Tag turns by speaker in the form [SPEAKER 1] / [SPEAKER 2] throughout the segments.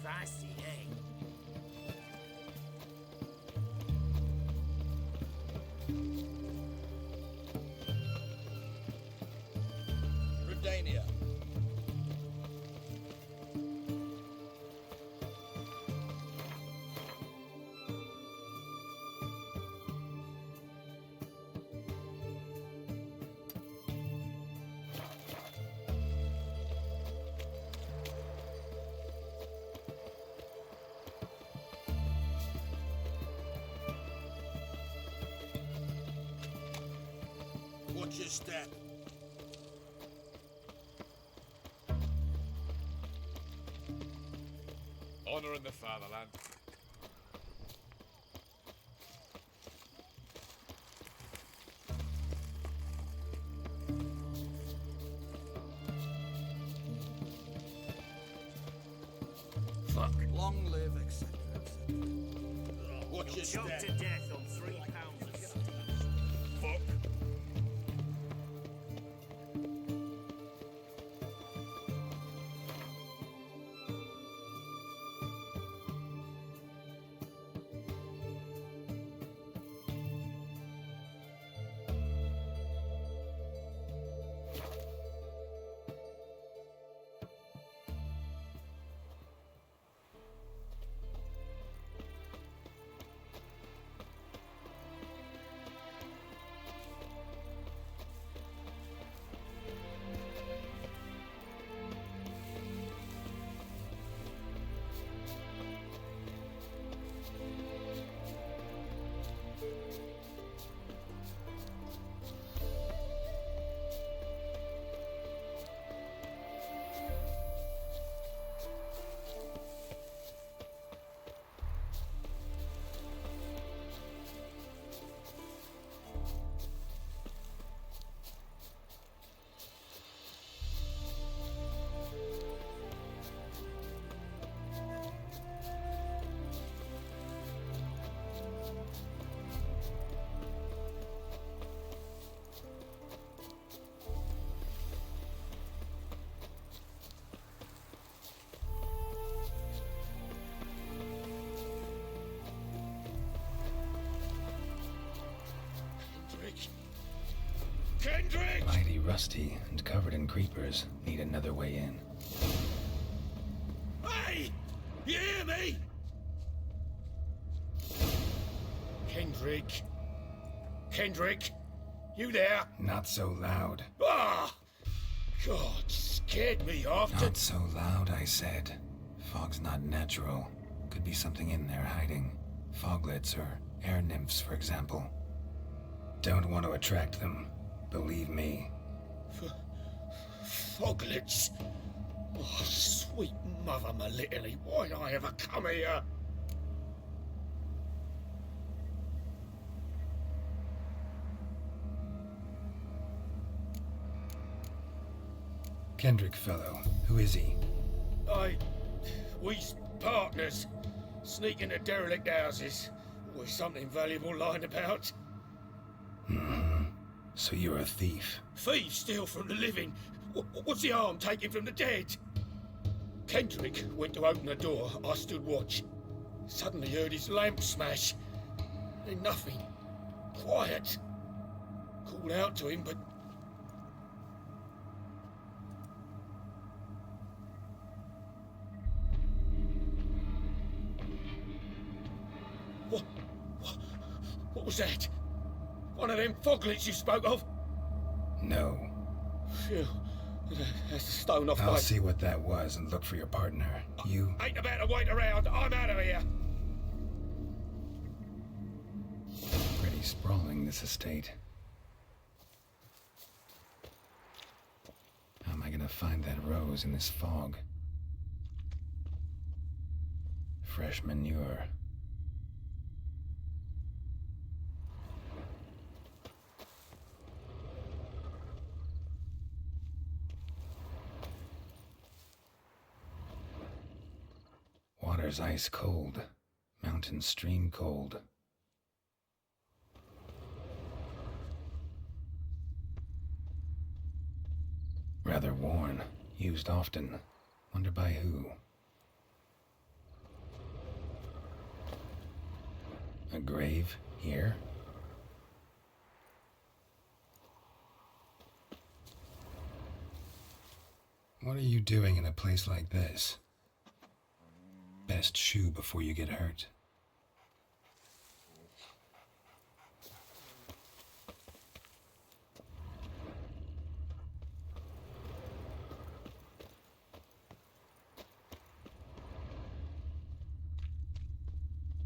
[SPEAKER 1] Feisty, eh?
[SPEAKER 2] Redania. Watch your step.
[SPEAKER 3] Honor in the fatherland.
[SPEAKER 1] Fuck.
[SPEAKER 2] Long live, etc., etc. Watch your
[SPEAKER 1] Choked
[SPEAKER 2] step.
[SPEAKER 1] to death on 3 pounds of steak.
[SPEAKER 3] Fuck. Kendrick!
[SPEAKER 4] Mighty rusty and covered in creepers. Need another way in.
[SPEAKER 3] Hey! You hear me? Kendrick? Kendrick? You there?
[SPEAKER 4] Not so loud.
[SPEAKER 3] Ah! God, scared me off to...
[SPEAKER 4] Not so loud, I said. Fog's not natural. Could be something in there hiding. Foglets or air nymphs, for example. Don't want to attract them. Believe me.
[SPEAKER 3] Foglets? Oh, sweet mother Melitely, why'd I ever come here?
[SPEAKER 4] Kendrick fellow. Who is he?
[SPEAKER 3] We's partners. Sneak into derelict houses. With something valuable lying about.
[SPEAKER 4] So you're a thief.
[SPEAKER 3] Thieves steal from the living. What's the harm taking from the dead? Kendrick went to open the door. I stood watch. Suddenly heard his lamp smash. Then nothing. Quiet. Called out to him, but... What was that? One of them foglets you spoke of?
[SPEAKER 4] No.
[SPEAKER 3] Phew. That's a stone off
[SPEAKER 4] I'll
[SPEAKER 3] my...
[SPEAKER 4] see what that was and look for your partner. You...
[SPEAKER 3] Ain't about to wait around. I'm out of here.
[SPEAKER 4] Pretty sprawling, this estate. How am I gonna find that rose in this fog? Fresh manure. Water's ice cold. Mountain stream cold. Rather worn. Used often. Wonder by who? A grave here? What are you doing in a place like this? Best shoe before you get hurt.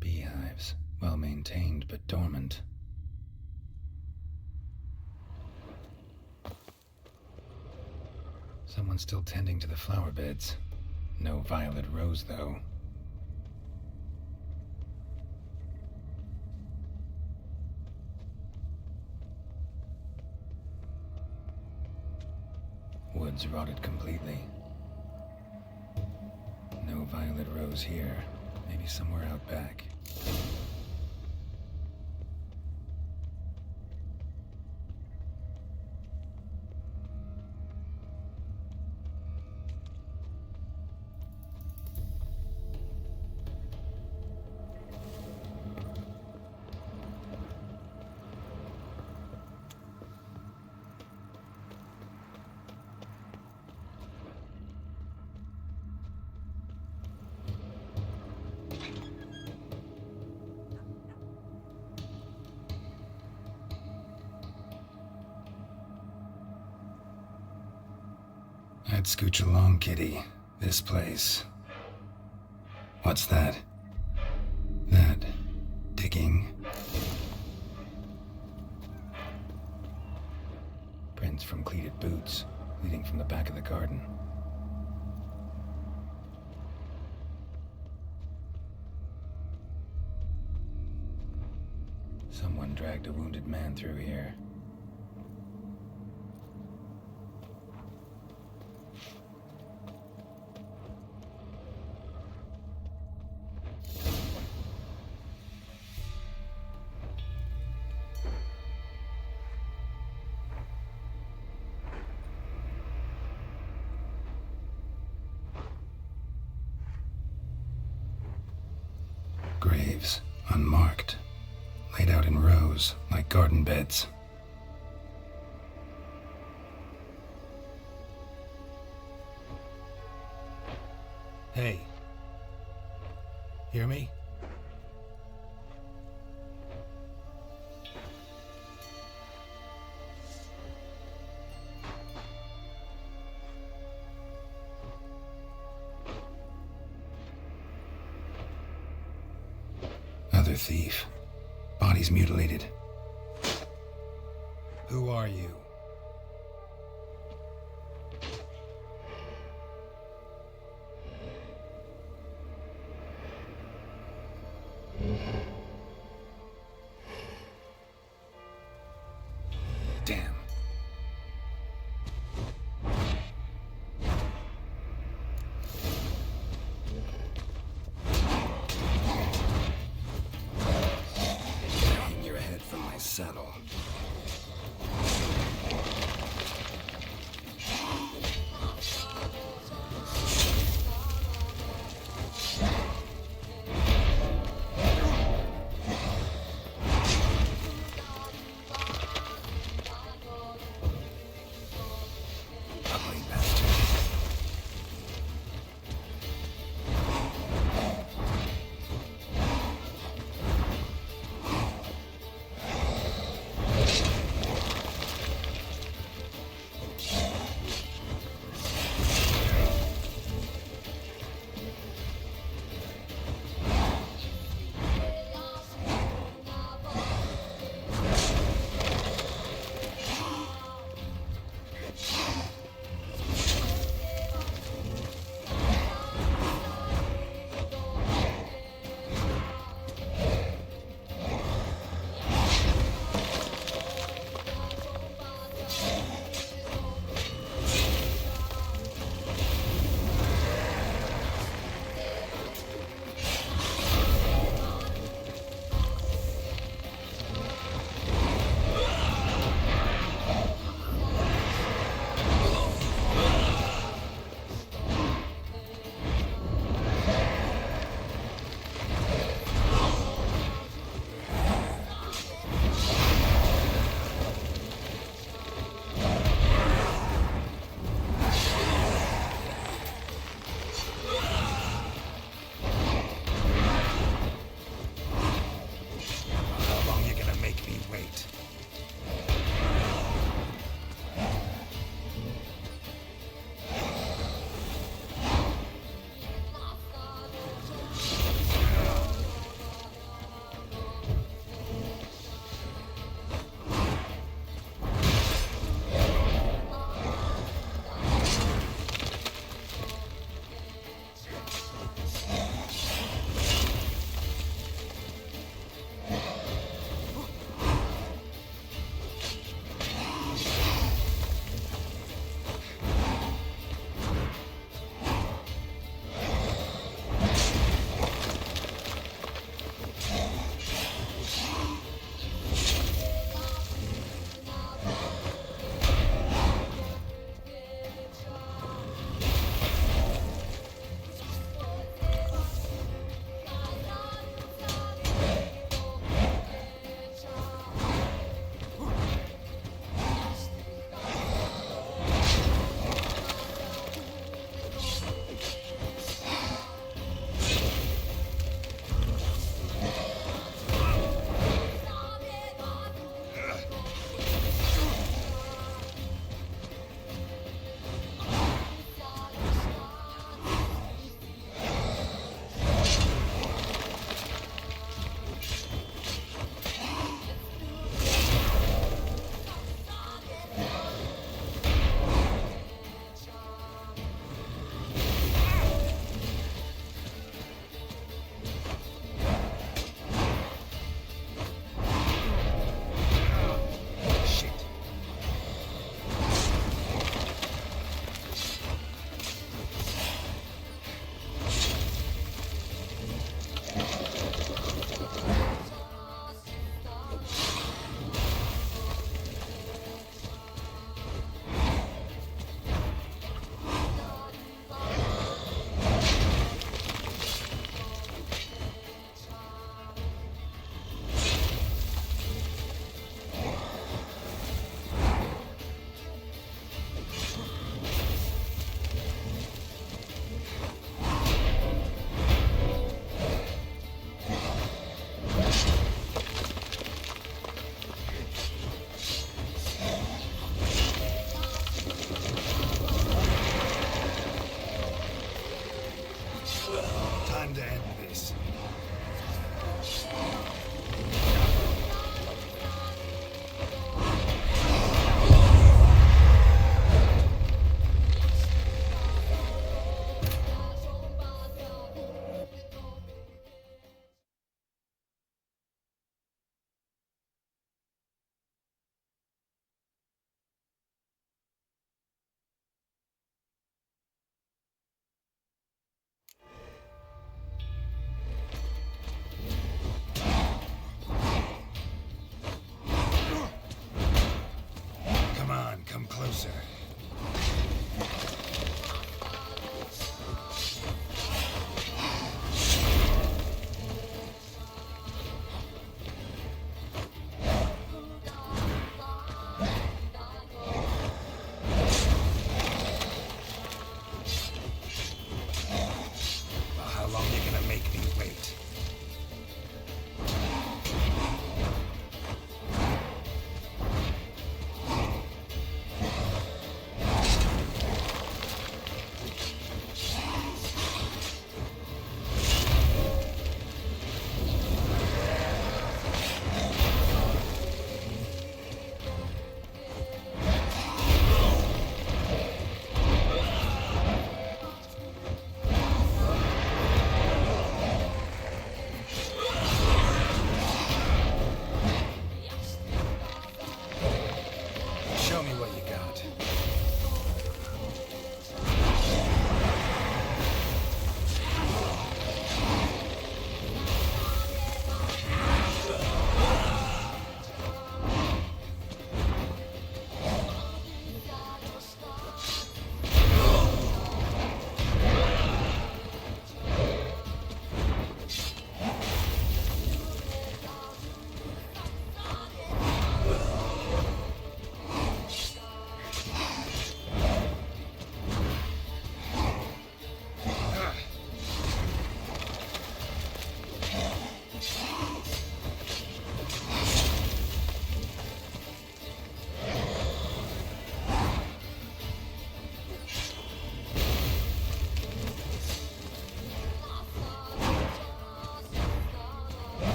[SPEAKER 4] Beehives. Well maintained, but dormant. Someone's still tending to the flower beds. No violet rose, though. Woods rotted completely. No violet rose here. Maybe somewhere out back. I'd scooch along, kitty. This place. What's that? That digging? Prints from cleated boots, leading from the back of the garden. Someone dragged a wounded man through here. Graves, unmarked, laid out in rows like garden beds. Hey. Hear me? Other thief. Bodies mutilated. Who are you? Damn. Hang your head from my saddle. Ugly bastard.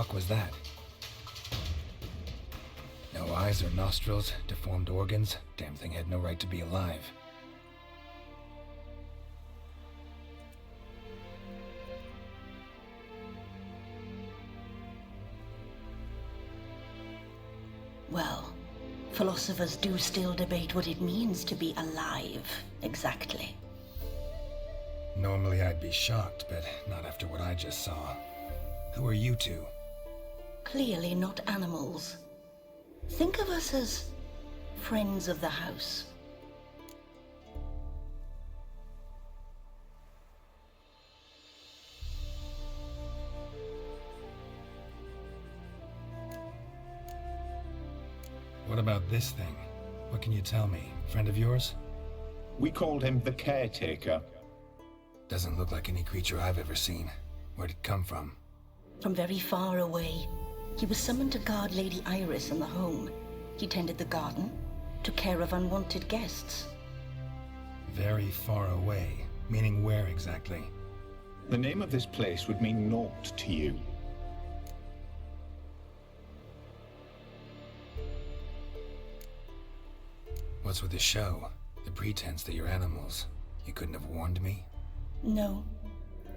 [SPEAKER 4] fuck was that? No eyes or nostrils, deformed organs. Damn thing had no right to be alive.
[SPEAKER 5] Well, philosophers do still debate what it means to be alive, exactly.
[SPEAKER 4] Normally I'd be shocked, but not after what I just saw. Who are you two?
[SPEAKER 5] Clearly not animals. Think of us as friends of the house.
[SPEAKER 4] What about this thing? What can you tell me? Friend of yours?
[SPEAKER 2] We called him the Caretaker.
[SPEAKER 4] Doesn't look like any creature I've ever seen. Where'd it come from?
[SPEAKER 5] From very far away. He was summoned to guard Lady Iris in the home. He tended the garden, took care of unwanted guests.
[SPEAKER 4] Very far away. Meaning where exactly?
[SPEAKER 2] The name of this place would mean naught to you.
[SPEAKER 4] What's with the show? The pretense that you're animals. You couldn't have warned me?
[SPEAKER 5] No.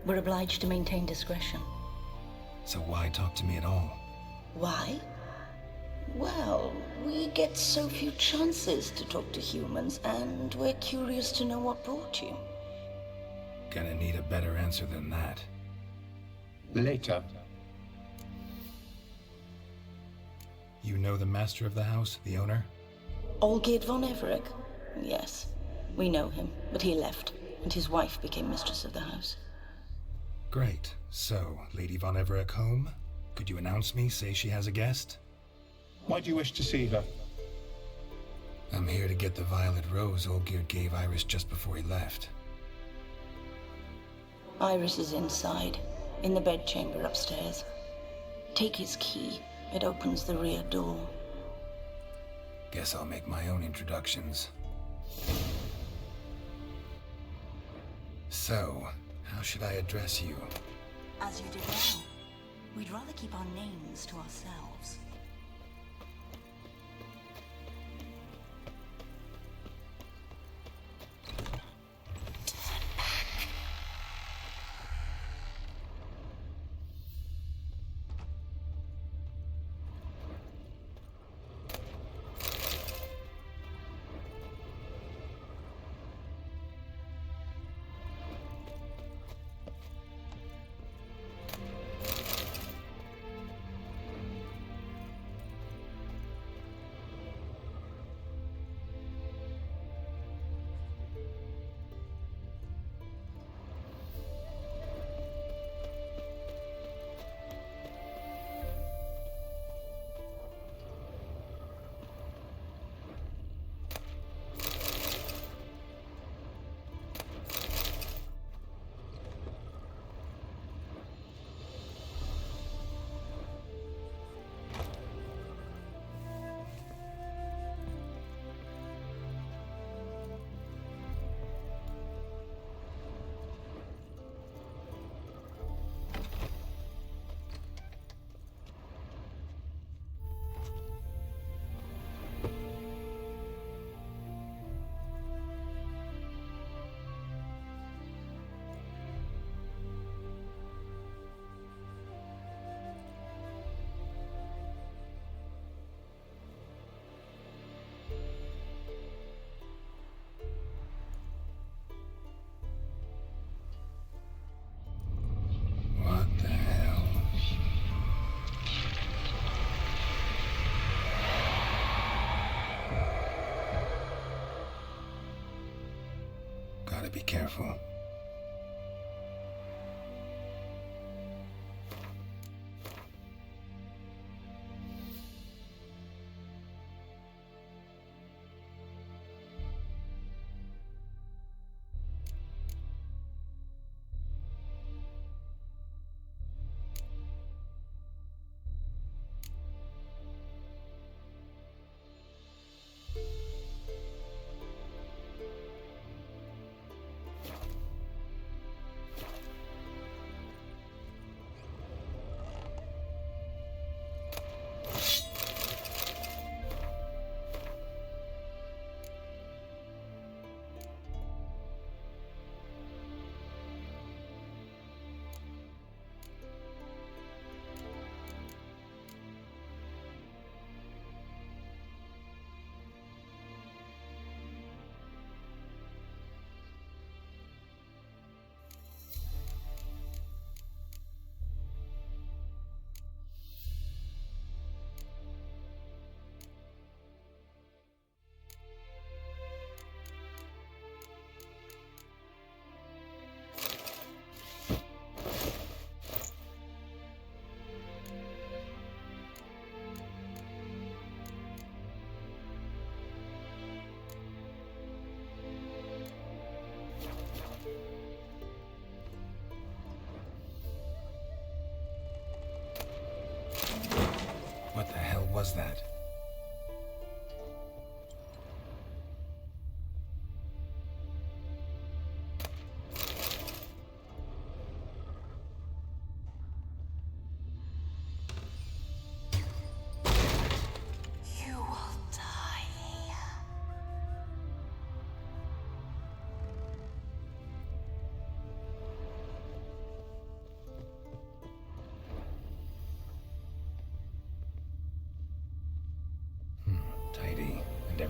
[SPEAKER 5] We're obliged to maintain discretion.
[SPEAKER 4] So why talk to me at all?
[SPEAKER 5] Why? Well, we get so few chances to talk to humans, and we're curious to know what brought you.
[SPEAKER 4] Gonna need a better answer than that.
[SPEAKER 2] Later.
[SPEAKER 4] You know the master of the house, the owner?
[SPEAKER 5] Olgierd von Everett? Yes. We know him, but he left, and his wife became mistress of the house.
[SPEAKER 4] Great. So, Lady von Everett home? Could you announce me, say she has a guest?
[SPEAKER 2] Why do you wish to see her?
[SPEAKER 4] I'm here to get the violet rose Olgierd gave Iris just before he left.
[SPEAKER 5] Iris is inside, in the bedchamber upstairs. Take his key. It opens the rear door.
[SPEAKER 4] Guess I'll make my own introductions. So, how should I address you?
[SPEAKER 5] As you did now. We'd rather keep our names to ourselves.
[SPEAKER 4] What the hell? Gotta be careful.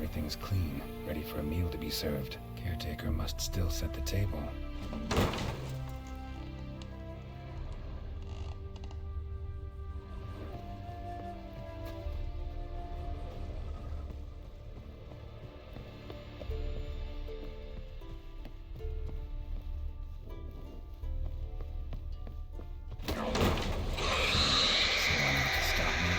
[SPEAKER 4] everything's clean, ready for a meal to be served. Caretaker must still set the table. Someone out to stop me?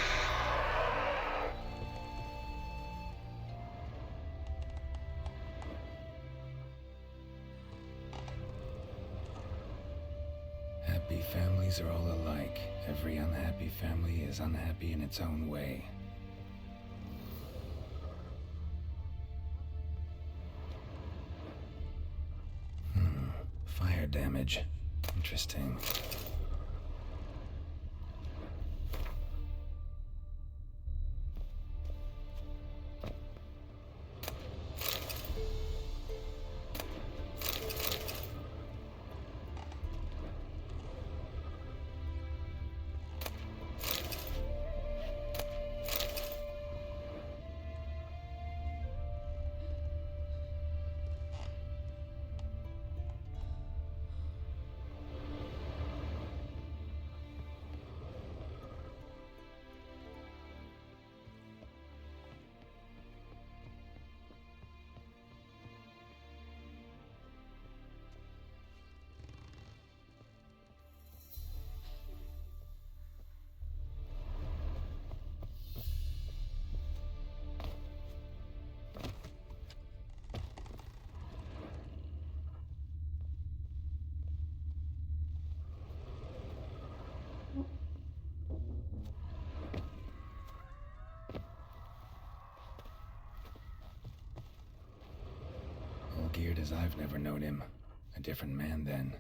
[SPEAKER 4] Happy families are all alike. Every unhappy family is unhappy in its own way. Fire damage. Interesting. All geared as I've never known him. A different man then.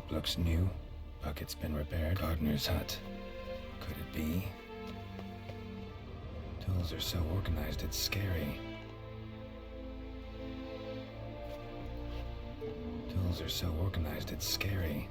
[SPEAKER 4] Looks new. Bucket's been repaired. Gardener's hut. Could it be? Tools are so organized it's scary. Tools are so organized it's scary.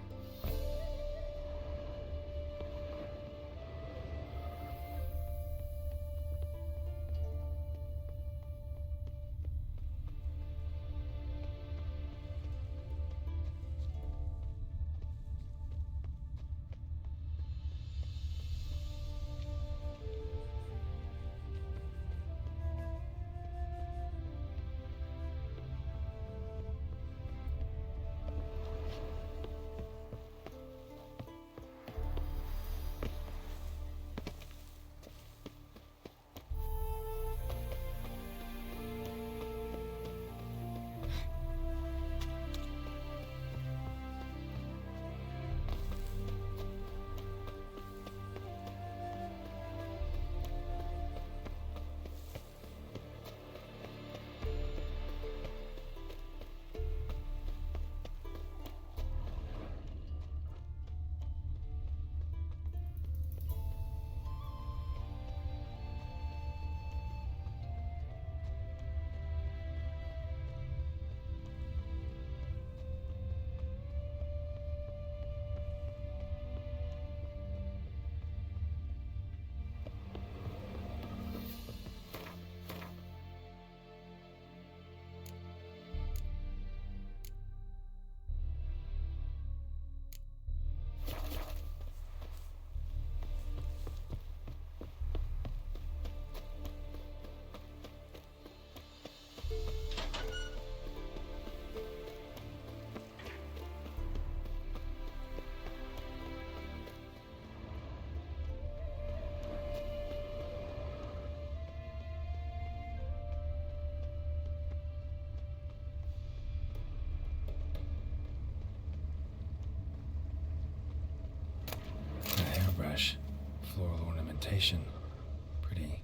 [SPEAKER 4] A hairbrush. Floral ornamentation. Pretty.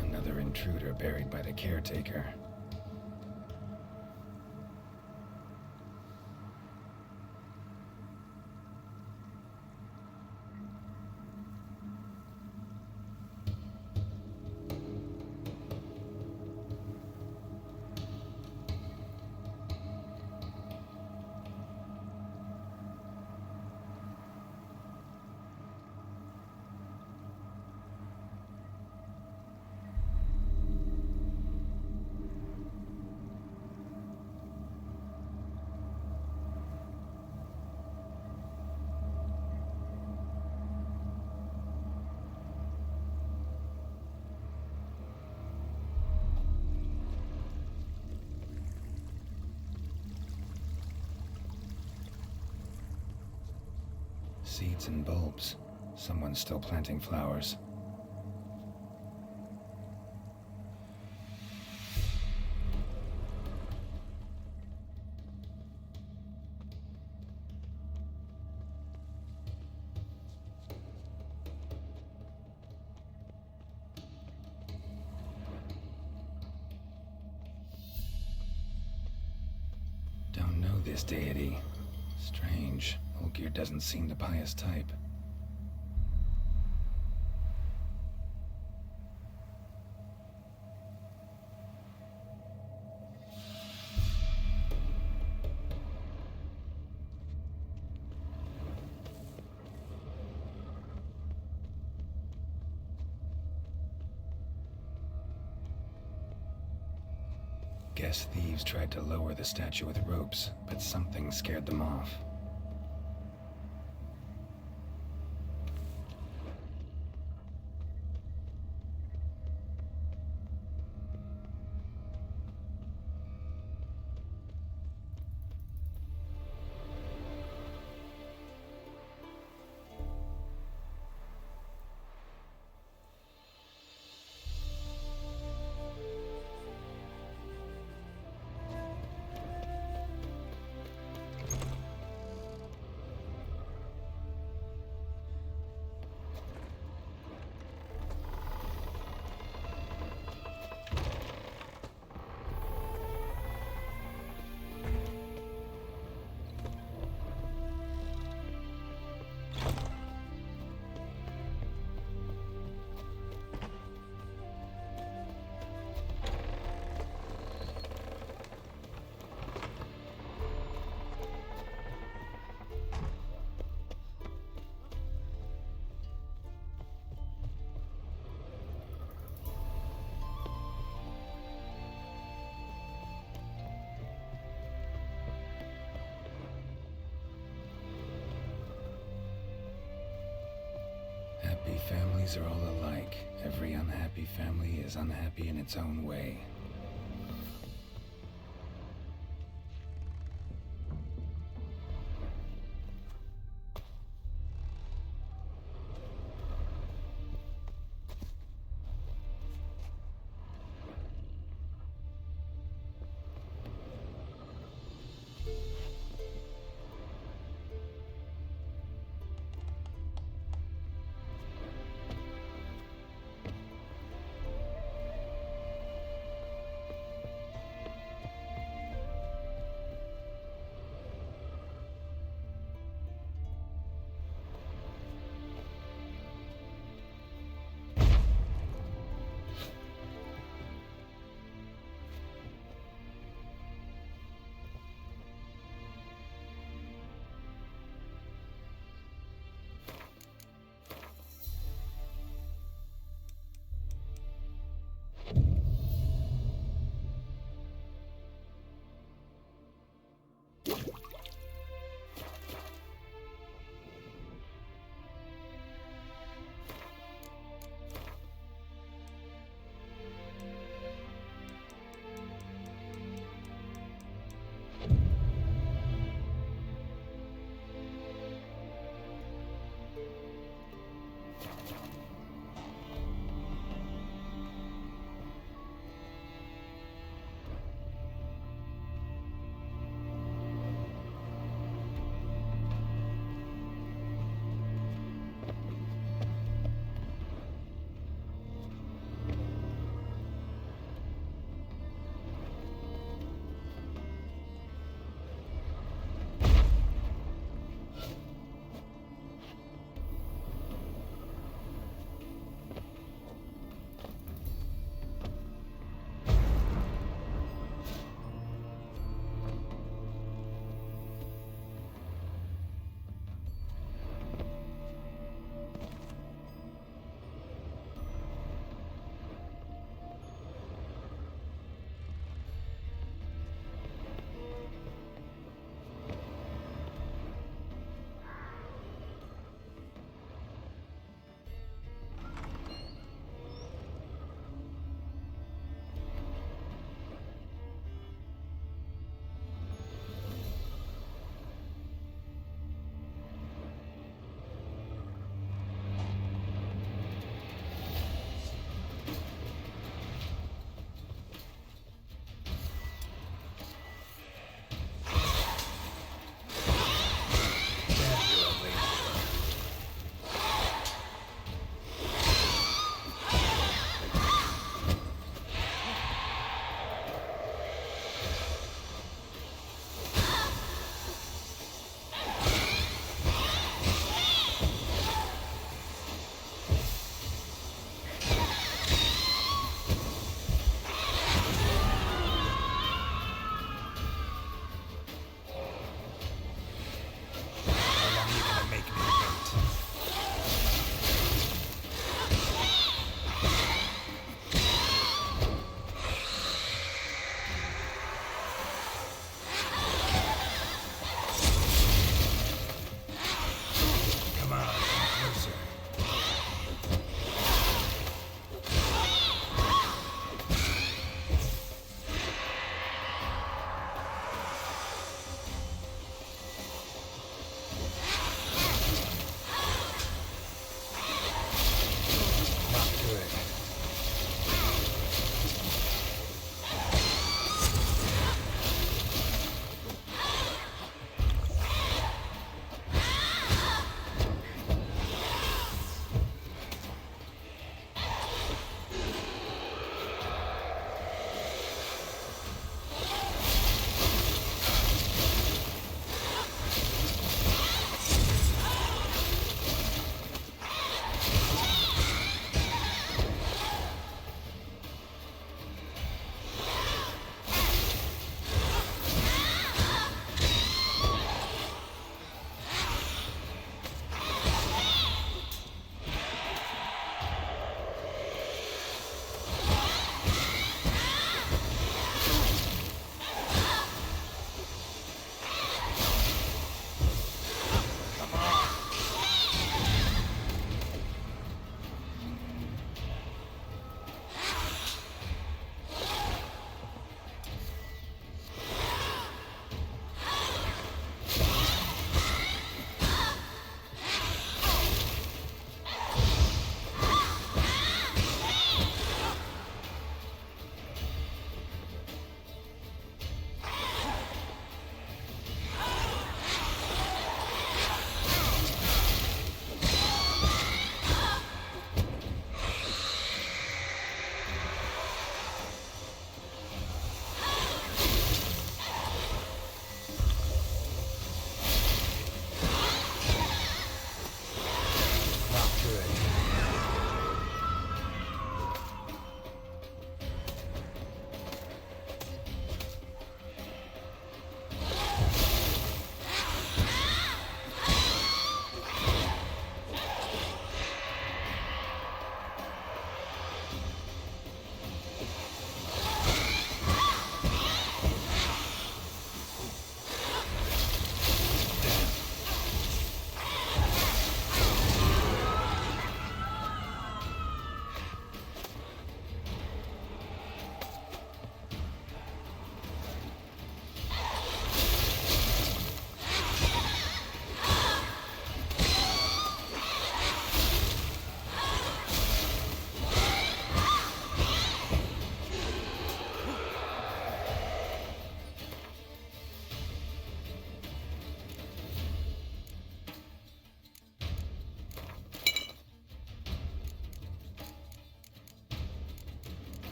[SPEAKER 4] Another intruder buried by the caretaker. Seeds and bulbs. Someone's still planting flowers. Don't know this deity. Strange. Olgierd doesn't seem the pious type. Guess thieves tried to lower the statue with ropes, but something scared them off. Happy families are all alike. Every unhappy family is unhappy in its own way.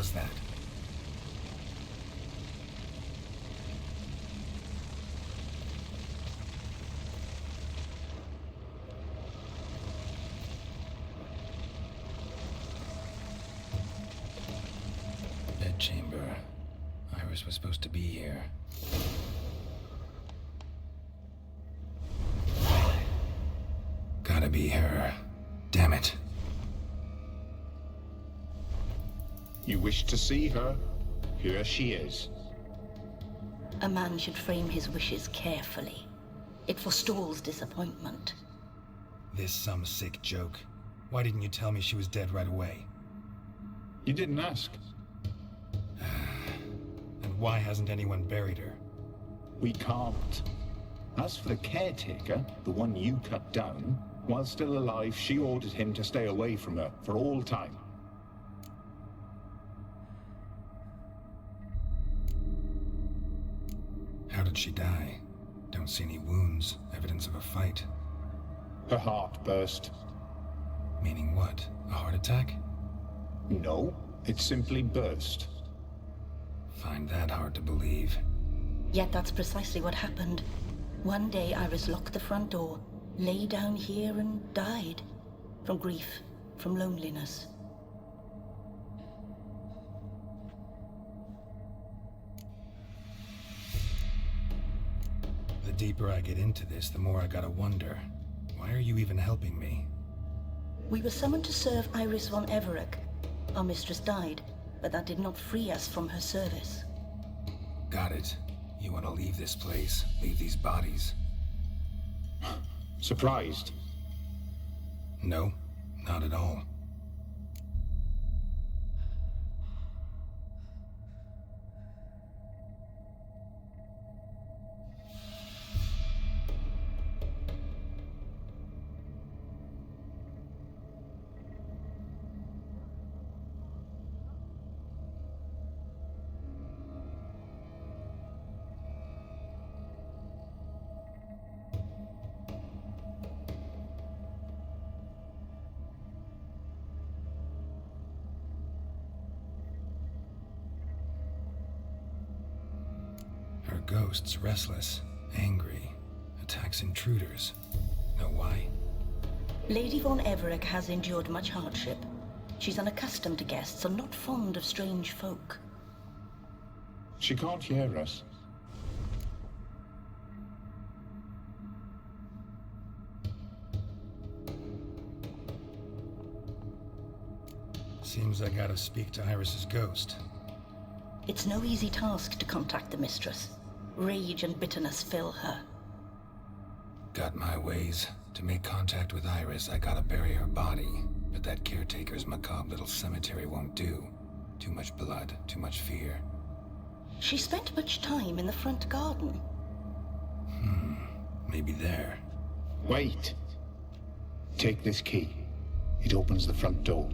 [SPEAKER 4] was that? Bedchamber. Iris was supposed to be here. Gotta be her. Damn it.
[SPEAKER 2] You wish to see her? Here she is.
[SPEAKER 5] A man should frame his wishes carefully. It forestalls disappointment.
[SPEAKER 4] This some sick joke. Why didn't you tell me she was dead right away?
[SPEAKER 2] You didn't ask.
[SPEAKER 4] And why hasn't anyone buried her?
[SPEAKER 2] We can't. As for the caretaker, the one you cut down, while still alive, she ordered him to stay away from her for all time.
[SPEAKER 4] How did she die? Don't see any wounds, evidence of a fight.
[SPEAKER 2] Her heart burst.
[SPEAKER 4] Meaning what? A heart attack?
[SPEAKER 2] No, it simply burst.
[SPEAKER 4] Find that hard to believe.
[SPEAKER 5] Yet that's precisely what happened. One day Iris locked the front door, lay down here and died. From grief, from loneliness.
[SPEAKER 4] The deeper I get into this, the more I gotta wonder. Why are you even helping me?
[SPEAKER 5] We were summoned to serve Iris von Everec. Our mistress died, but that did not free us from her service.
[SPEAKER 4] Got it. You want to leave this place, leave these bodies?
[SPEAKER 2] Surprised?
[SPEAKER 4] No, not at all. Her ghost's restless, angry, attacks intruders. Know why?
[SPEAKER 5] Lady von Everec has endured much hardship. She's unaccustomed to guests and not fond of strange folk.
[SPEAKER 2] She can't hear us.
[SPEAKER 4] Seems I gotta speak to Iris's ghost.
[SPEAKER 5] It's no easy task to contact the mistress. Rage and bitterness fill her.
[SPEAKER 4] Got my ways. To make contact with Iris, I gotta bury her body. But that caretaker's macabre little cemetery won't do. Too much blood, too much fear.
[SPEAKER 5] She spent much time in the front garden.
[SPEAKER 4] Maybe there.
[SPEAKER 2] Wait. Take this key. It opens the front door.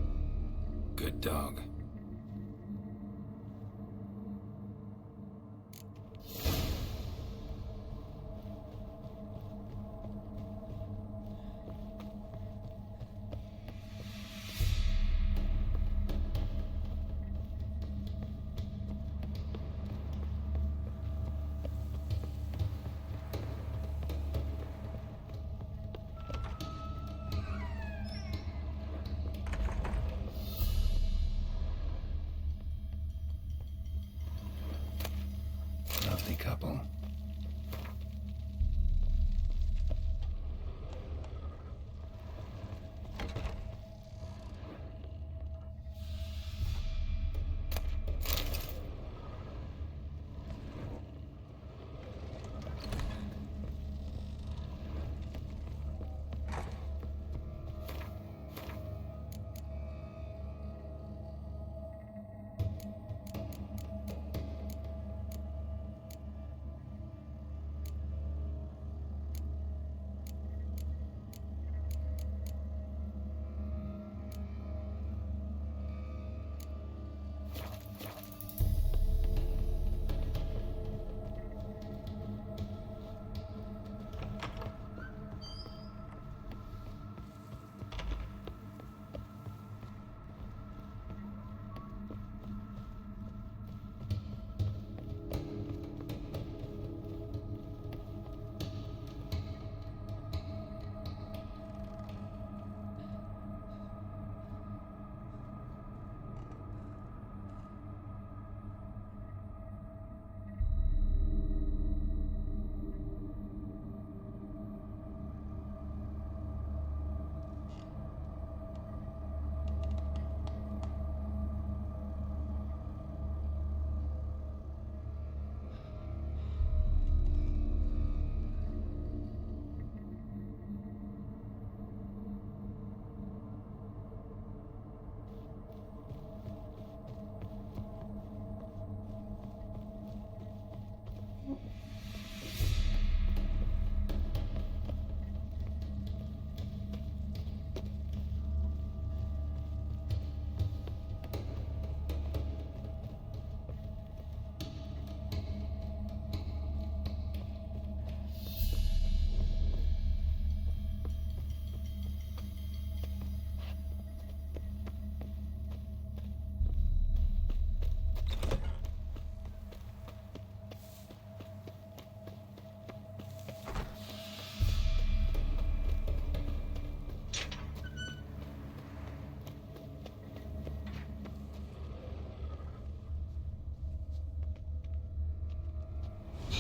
[SPEAKER 4] Good dog.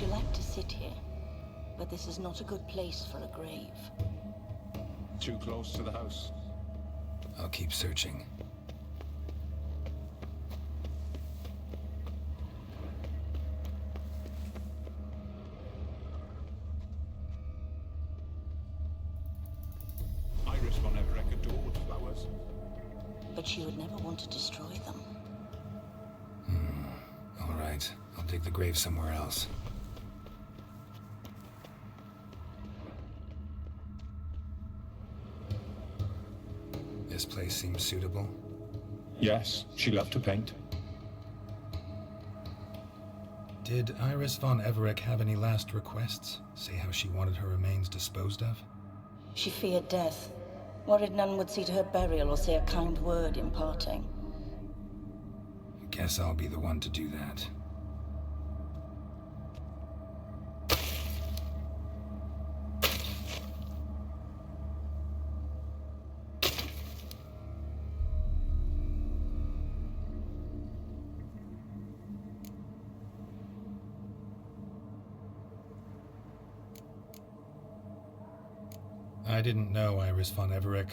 [SPEAKER 5] She liked to sit here, but this is not a good place for a grave.
[SPEAKER 2] Too close to the house.
[SPEAKER 4] I'll keep searching.
[SPEAKER 2] Iris von Everett adored flowers.
[SPEAKER 5] But she would never want to destroy them.
[SPEAKER 4] All right, I'll dig the grave somewhere else. This place seems suitable.
[SPEAKER 2] Yes, she loved to paint.
[SPEAKER 4] Did Iris von Everett have any last requests? Say how she wanted her remains disposed of?
[SPEAKER 5] She feared death, worried none would see to her burial or say a kind word in parting.
[SPEAKER 4] Guess I'll be the one to do that. I didn't know Iris von Everett,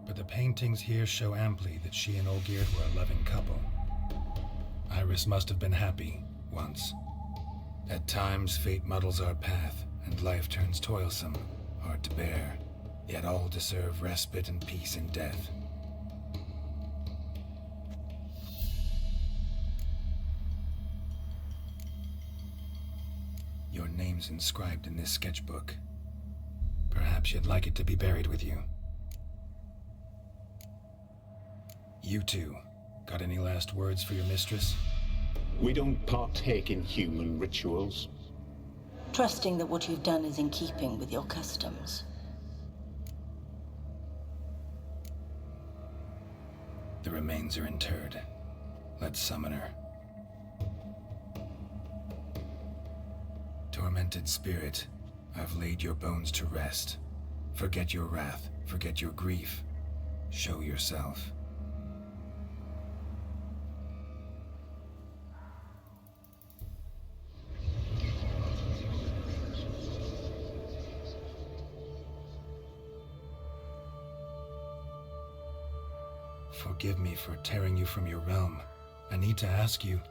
[SPEAKER 4] but the paintings here show amply that she and Olgierd were a loving couple. Iris must have been happy, once. At times, fate muddles our path, and life turns toilsome, hard to bear, yet all deserve respite and peace in death. Your name's inscribed in this sketchbook. Perhaps you'd like it to be buried with you. You two, got any last words for your mistress?
[SPEAKER 2] We don't partake in human rituals.
[SPEAKER 5] Trusting that what you've done is in keeping with your customs.
[SPEAKER 4] The remains are interred. Let's summon her. Tormented spirit, I've laid your bones to rest. Forget your wrath, forget your grief. Show yourself. Forgive me for tearing you from your realm. I need to ask you.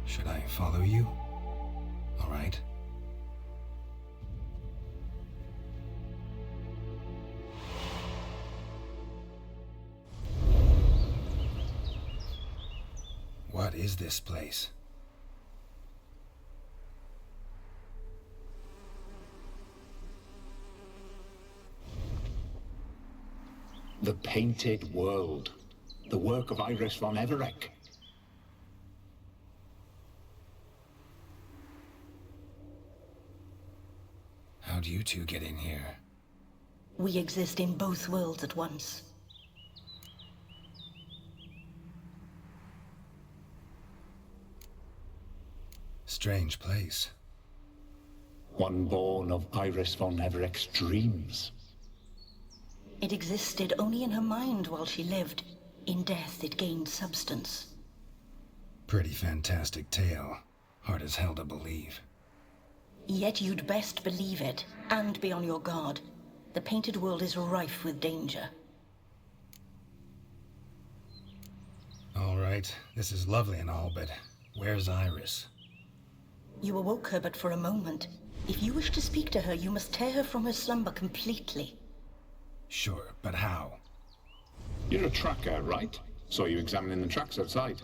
[SPEAKER 4] Should I follow you? All right. What is this place?
[SPEAKER 2] The Painted World. The work of Iris von Everett.
[SPEAKER 4] How'd you two get in here?
[SPEAKER 5] We exist in both worlds at once.
[SPEAKER 4] Strange place.
[SPEAKER 2] One born of Iris von Everett's dreams.
[SPEAKER 5] It existed only in her mind while she lived. In death, it gained substance.
[SPEAKER 4] Pretty fantastic tale. Hard as hell to believe.
[SPEAKER 5] Yet you'd best believe it, and be on your guard. The painted world is rife with danger.
[SPEAKER 4] All right, this is lovely and all, but where's Iris?
[SPEAKER 5] You awoke her but for a moment. If you wish to speak to her, you must tear her from her slumber completely.
[SPEAKER 4] Sure, but how?
[SPEAKER 2] You're a tracker, right? Saw you examining the tracks outside.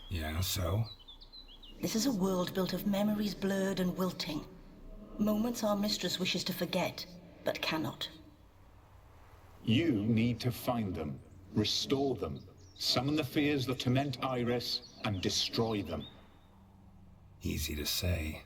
[SPEAKER 4] Yeah, so?
[SPEAKER 5] This is a world built of memories blurred and wilting. Moments our mistress wishes to forget, but cannot.
[SPEAKER 2] You need to find them, restore them, summon the fears that torment Iris, and destroy them.
[SPEAKER 4] Easy to say.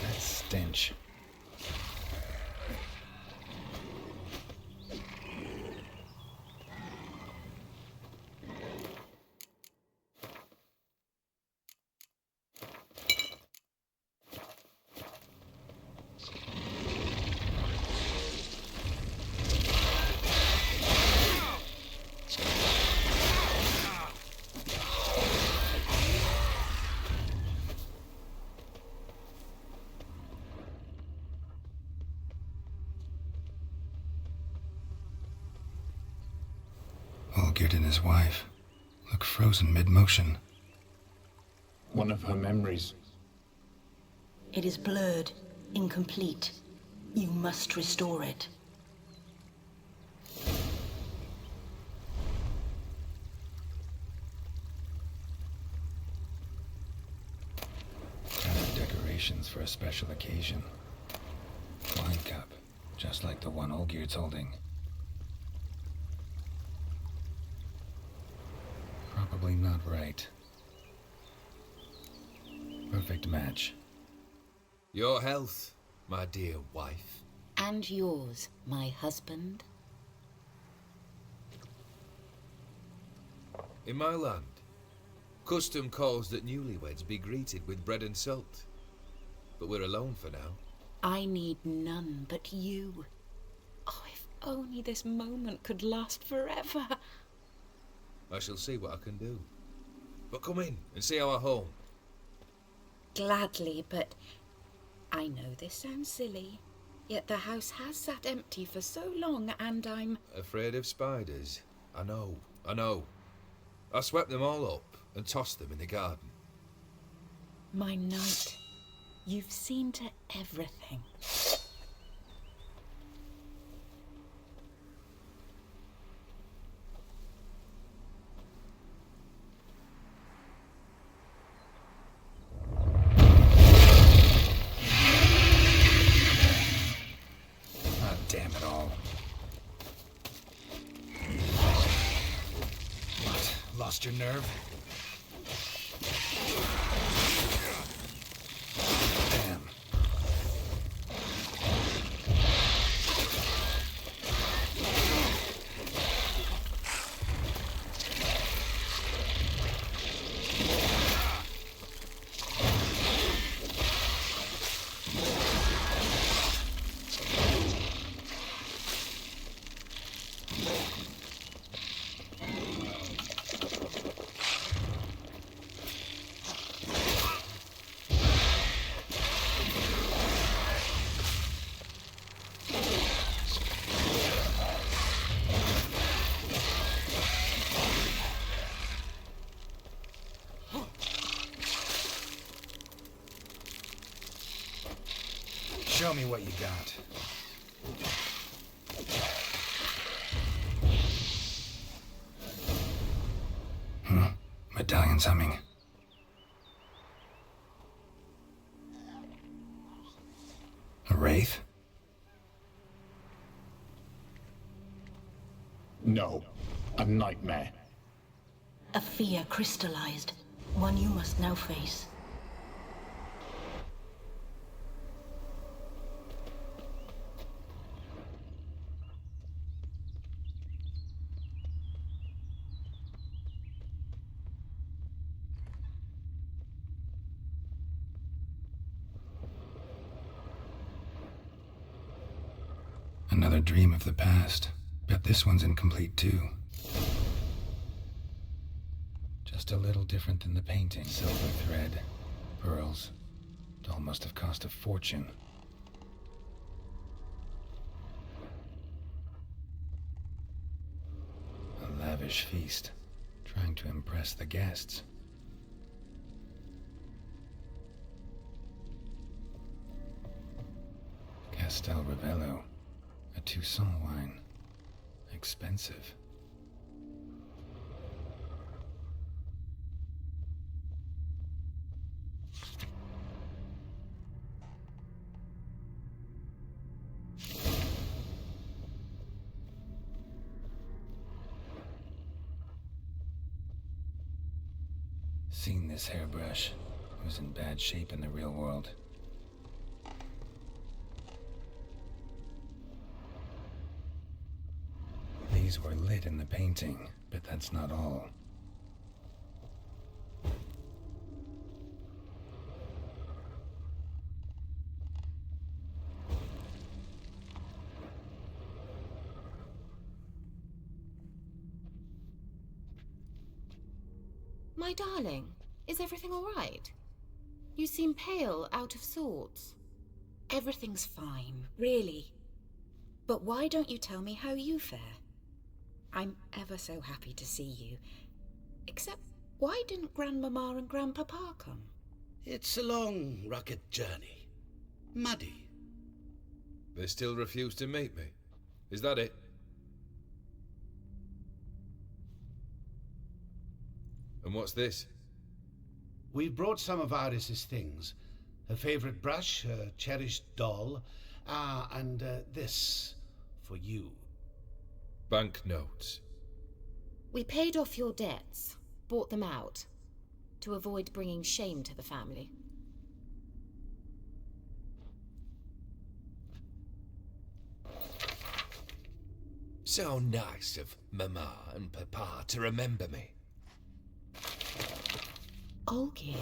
[SPEAKER 4] That stench. Olgierd and his wife look frozen mid-motion.
[SPEAKER 2] One of her memories.
[SPEAKER 5] It is blurred, incomplete. You must restore it.
[SPEAKER 4] Kind of decorations for a special occasion. Wine cup, just like the one Olgierd's holding. Probably not right. Perfect match.
[SPEAKER 6] Your health, my dear wife.
[SPEAKER 7] And yours, my husband.
[SPEAKER 6] In my land, custom calls that newlyweds be greeted with bread and salt. But we're alone for now.
[SPEAKER 7] I need none but you. Oh, if only this moment could last forever.
[SPEAKER 6] I shall see what I can do. But come in and see our home.
[SPEAKER 7] Gladly, but I know this sounds silly, yet the house has sat empty for so long, and I'm...
[SPEAKER 6] Afraid of spiders? I know. I swept them all up and tossed them in the garden.
[SPEAKER 7] My knight, you've seen to everything.
[SPEAKER 4] Damn it all. What? Lost your nerve? Damn. Show me what you got. Medallion's humming. A wraith?
[SPEAKER 2] No, a nightmare.
[SPEAKER 5] A fear crystallized, one you must now face.
[SPEAKER 4] Another dream of the past. Bet this one's incomplete too. Just a little different than the painting. Silver thread, pearls. It all must have cost a fortune. lavish feast, trying to impress the guests. Castel Ravello, a Toussaint wine. Expensive. Seen this hairbrush. It was in bad shape in the real world. These were lit in the painting, but that's not all.
[SPEAKER 8] My darling, is everything all right? You seem pale, out of sorts.
[SPEAKER 7] Everything's fine, really. But why don't you tell me how you fare? I'm ever so happy to see you. Except, why didn't Grandmama and Grandpapa come?
[SPEAKER 1] It's a long, rugged journey. Muddy.
[SPEAKER 6] They still refuse to meet me. Is that it? And what's this?
[SPEAKER 1] We've brought some of Iris's things. Her favorite brush, her cherished doll, and this for you.
[SPEAKER 6] Banknotes.
[SPEAKER 8] We paid off your debts, bought them out, to avoid bringing shame to the family.
[SPEAKER 6] So nice of Mama and Papa to remember me.
[SPEAKER 8] Olgierd.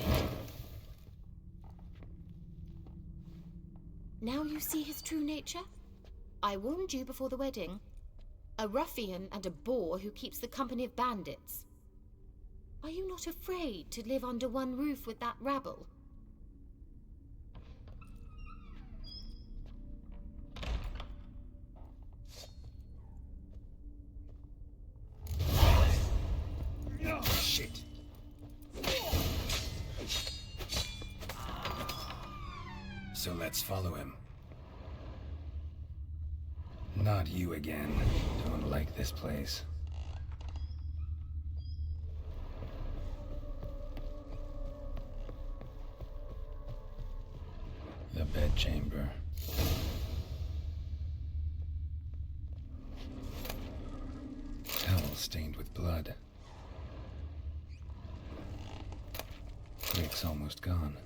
[SPEAKER 8] Now you see his true nature? I warned you before the wedding. A ruffian and a boor who keeps the company of bandits. Are you not afraid to live under one roof with that rabble?
[SPEAKER 6] Shit.
[SPEAKER 4] So let's follow him. Not you again. Don't like this place. The bedchamber. Towel stained with blood. Rick's almost gone.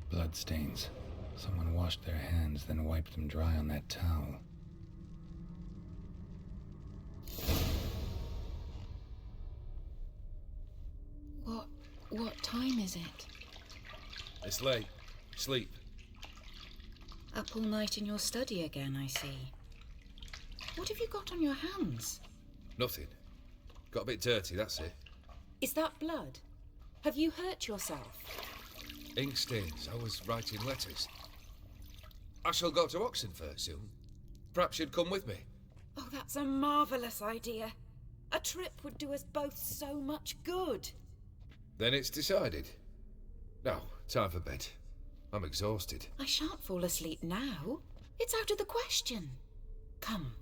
[SPEAKER 4] Bloodstains. Someone washed their hands, then wiped them dry on that towel.
[SPEAKER 7] What time is it?
[SPEAKER 6] It's late. Sleep.
[SPEAKER 7] Up all night in your study again, I see. What have you got on your hands?
[SPEAKER 6] Nothing. Got a bit dirty, that's it.
[SPEAKER 7] Is that blood? Have you hurt yourself?
[SPEAKER 6] Ink stains. I was writing letters. I shall go to Oxenfurt soon. Perhaps you'd come with me.
[SPEAKER 7] Oh, that's a marvellous idea. A trip would do us both so much good.
[SPEAKER 6] Then it's decided. Now, time for bed. I'm exhausted.
[SPEAKER 7] I shan't fall asleep now. It's out of the question. Come,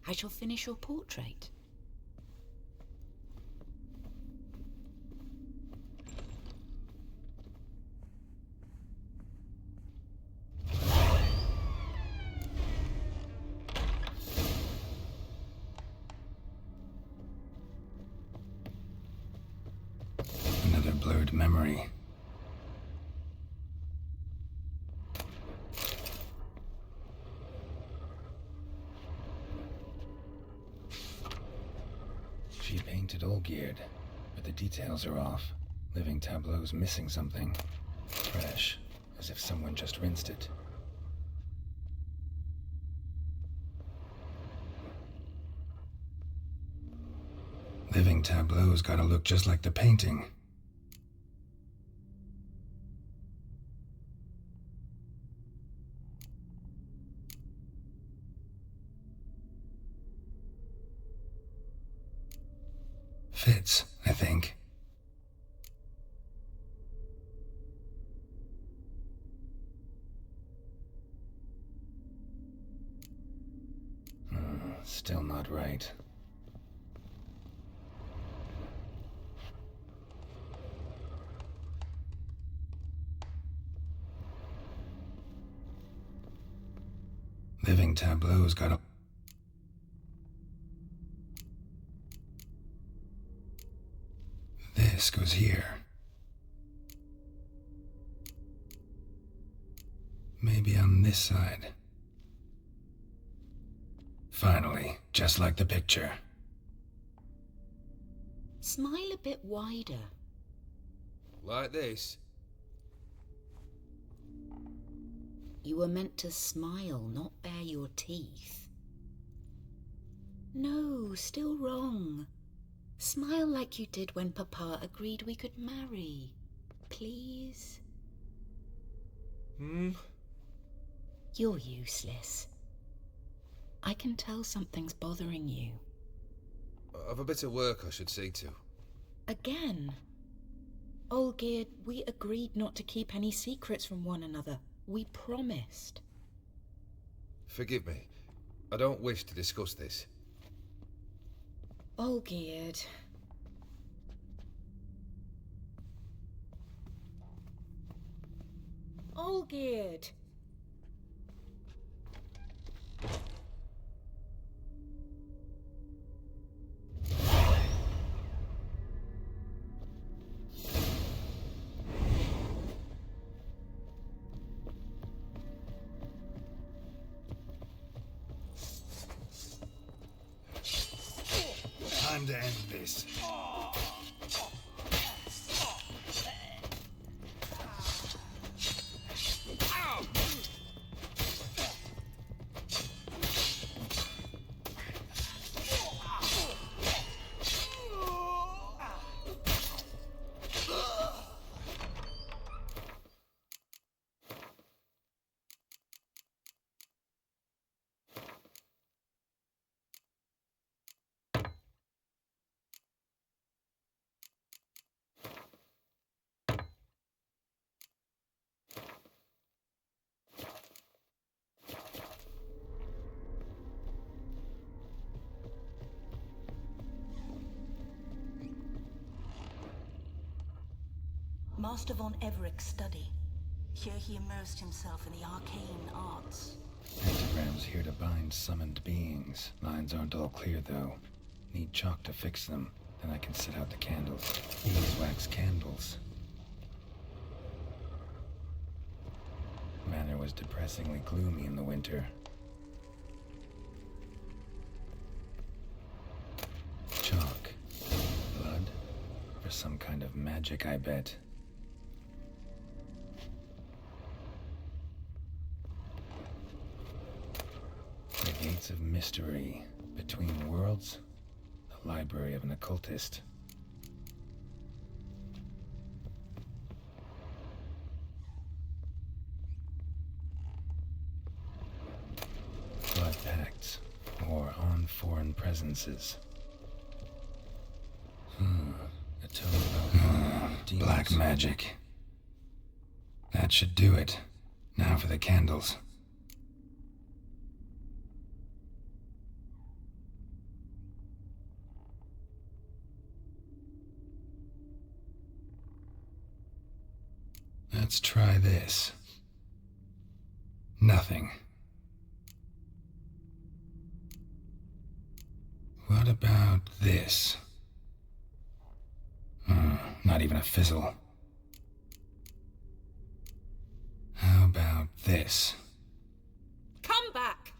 [SPEAKER 7] I shall finish your portrait.
[SPEAKER 4] Another blurred memory. She painted Olgierd, but the details are off. Living tableau's missing something. Fresh, as if someone just rinsed it. Living tableau's gotta look just like the painting. Fits, I think. Still not right. Living tableau's got a... This goes here. Maybe on this side. Finally, just like the picture.
[SPEAKER 7] Smile a bit wider.
[SPEAKER 6] Like this?
[SPEAKER 7] You were meant to smile, not bare your teeth. No, still wrong. Smile like you did when Papa agreed we could marry. Please? You're useless. I can tell something's bothering you.
[SPEAKER 6] I've a bit of work I should see to.
[SPEAKER 7] Again? Olgierd, we agreed not to keep any secrets from one another. We promised.
[SPEAKER 6] Forgive me. I don't wish to discuss this.
[SPEAKER 7] Olgierd. Olgierd.
[SPEAKER 4] Time to end this.
[SPEAKER 5] Master von Everett's study. Here he immersed himself in the arcane arts.
[SPEAKER 4] Pentagrams here to bind summoned beings. Lines aren't all clear, though. Need chalk to fix them. Then I can sit out the candles. Beeswax candles. Manor was depressingly gloomy in the winter. Chalk. Blood? For some kind of magic, I bet. The Gates of Mystery. Between Worlds? The Library of an Occultist. Blood pacts. Or on foreign presences. A tome about demons. Black magic. That should do it. Now for the candles. Let's try this. Nothing. What about this? Not even a fizzle. How about this?
[SPEAKER 7] Come back!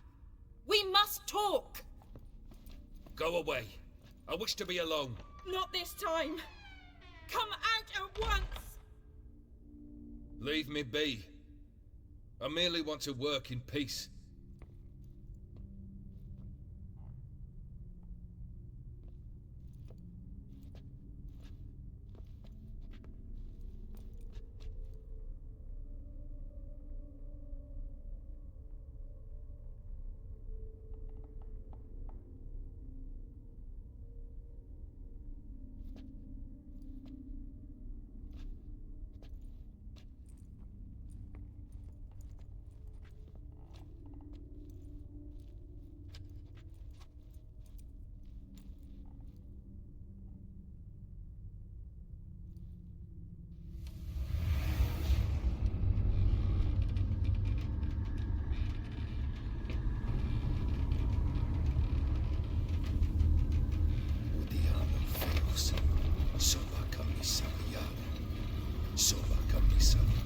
[SPEAKER 7] We must talk!
[SPEAKER 6] Go away. I wish to be alone.
[SPEAKER 7] Not this time! Come out at once!
[SPEAKER 6] Leave me be. I merely want to work in peace.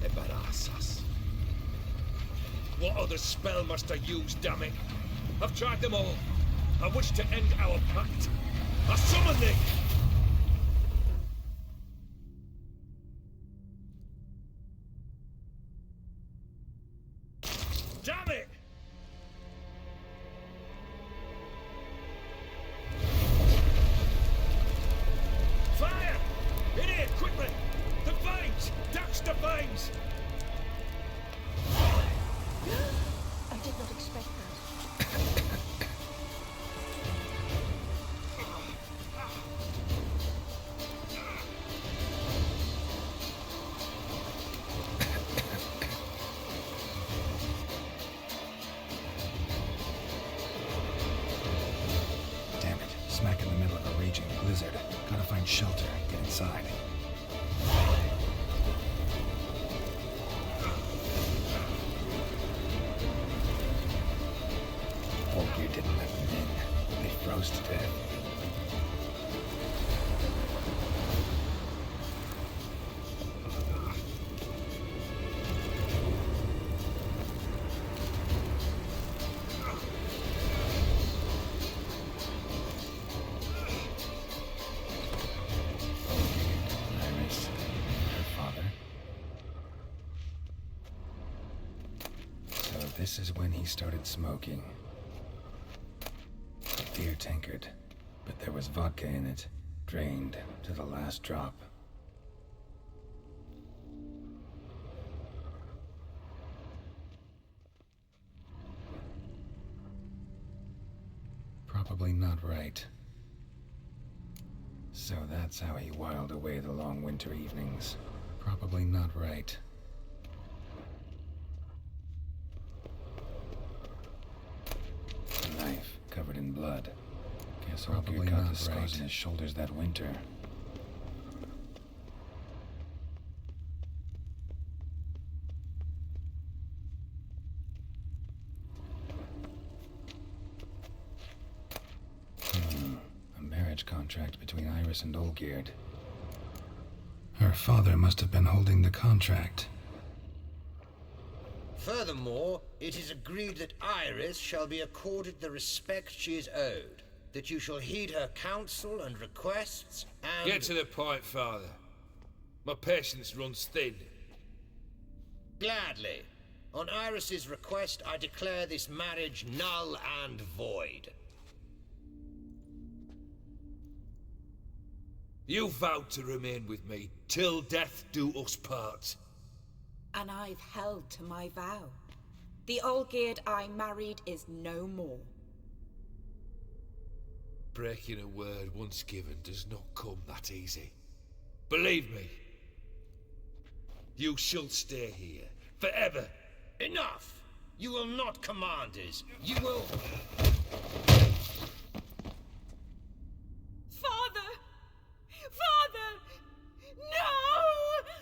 [SPEAKER 3] Embarazas. What other spell must I use, damn it? I've tried them all. I wish to end our pact. I summon thee! Damn it! Fire! In here, quickly! The vines! Dash the vines!
[SPEAKER 5] I did not expect that.
[SPEAKER 4] Damn it. Smack in the middle of a raging blizzard. Gotta find shelter. Get inside. Olgeir didn't let them in. They froze to death. Iris, her father. So this is when he started smoking. Beer tankard, but there was vodka in it, drained to the last drop. Probably not right. So that's how he whiled away the long winter evenings. Probably not right. A knife covered in blood. Guess Olgeir got the scars in his shoulders that winter. A marriage contract between Iris and Olgeir. Her father must have been holding the contract.
[SPEAKER 9] Furthermore, it is agreed that Iris shall be accorded the respect she is owed, that you shall heed her counsel and requests, and...
[SPEAKER 6] Get to the point, Father. My patience runs thin.
[SPEAKER 9] Gladly. On Iris's request, I declare this marriage null and void.
[SPEAKER 6] You vowed to remain with me till death do us part.
[SPEAKER 7] And I've held to my vow. The Olgeir I married is no more.
[SPEAKER 6] Breaking a word once given does not come that easy. Believe me. You shall stay here, forever.
[SPEAKER 9] Enough! You will not command us. You will...
[SPEAKER 7] Father! Father! No!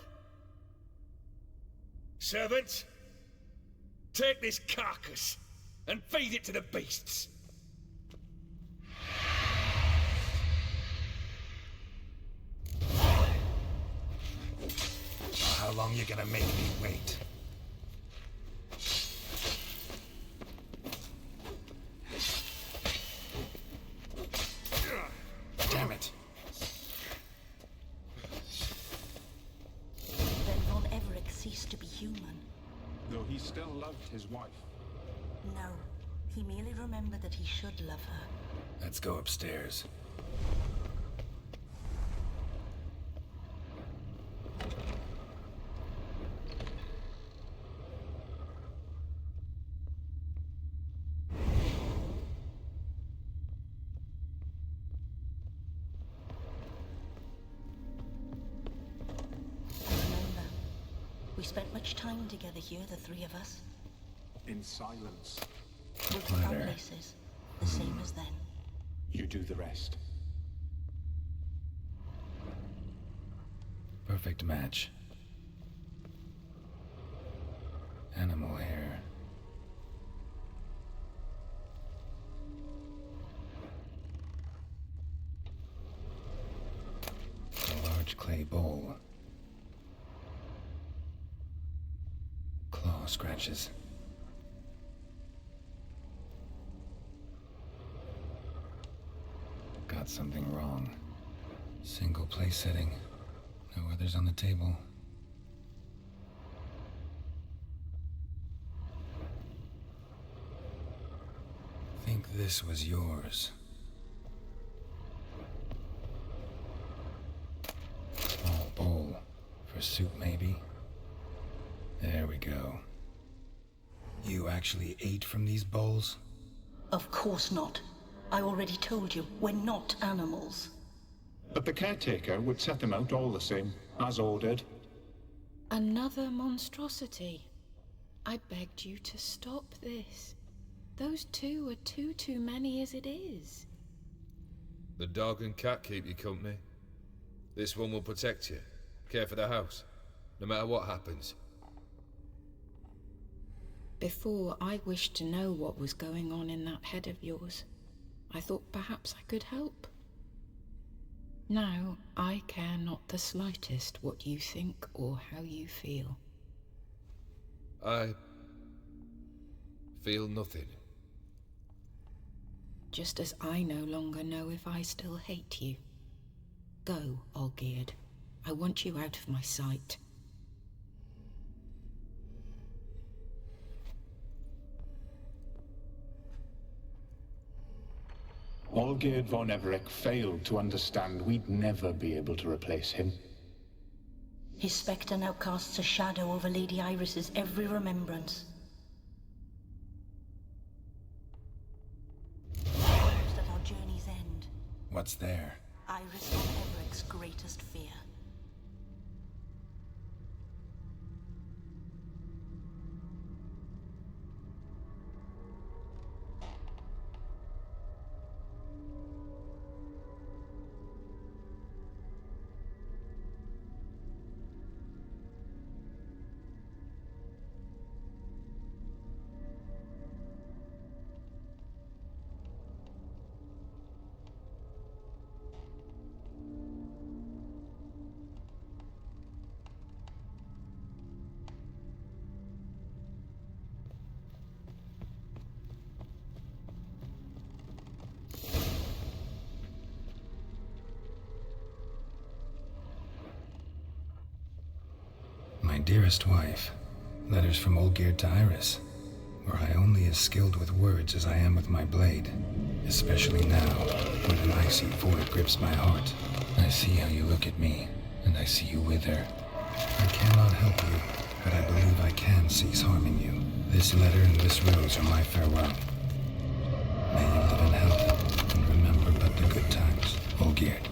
[SPEAKER 3] Servants, take this carcass and feed it to the beasts.
[SPEAKER 4] How long you gonna make me wait? Damn it.
[SPEAKER 5] Then Von Everett ceased to be human.
[SPEAKER 2] Though he still loved his wife.
[SPEAKER 5] No, he merely remembered that he should love her.
[SPEAKER 4] Let's go upstairs.
[SPEAKER 5] I remember. We spent much time together here, the three of us.
[SPEAKER 2] In silence.
[SPEAKER 5] We took our places, the same as then.
[SPEAKER 2] You do the rest.
[SPEAKER 4] Perfect match. Animal hair. A large clay bowl. scratches. Got something wrong. Single place setting. No others on the table. Think this was yours. Small bowl. For soup, maybe? There we go. You actually ate from these bowls?
[SPEAKER 5] Of course not. I already told you, we're not animals.
[SPEAKER 2] But the caretaker would set them out all the same, as ordered.
[SPEAKER 7] Another monstrosity. I begged you to stop this. Those two are too many as it is.
[SPEAKER 6] The dog and cat keep you company. This one will protect you, care for the house, no matter what happens.
[SPEAKER 7] Before, I wished to know what was going on in that head of yours. I thought perhaps I could help. Now, I care not the slightest what you think or how you feel.
[SPEAKER 6] I feel nothing.
[SPEAKER 7] Just as I no longer know if I still hate you. Go, Olgierd. I want you out of my sight.
[SPEAKER 2] Olgierd von Everec failed to understand we'd never be able to replace him.
[SPEAKER 5] His spectre now casts a shadow over Lady Iris's every remembrance. Almost at our journey's end.
[SPEAKER 4] What's there?
[SPEAKER 5] Iris von Everec's greatest fear.
[SPEAKER 4] My dearest wife, letters from Olgierd to Iris. Were I only as skilled with words as I am with my blade, especially now, when an icy void grips my heart. I see how you look at me, and I see you wither. I cannot help you, but I believe I can cease harming you. This letter and this rose are my farewell. May you live in health, and remember but the good times, Olgierd.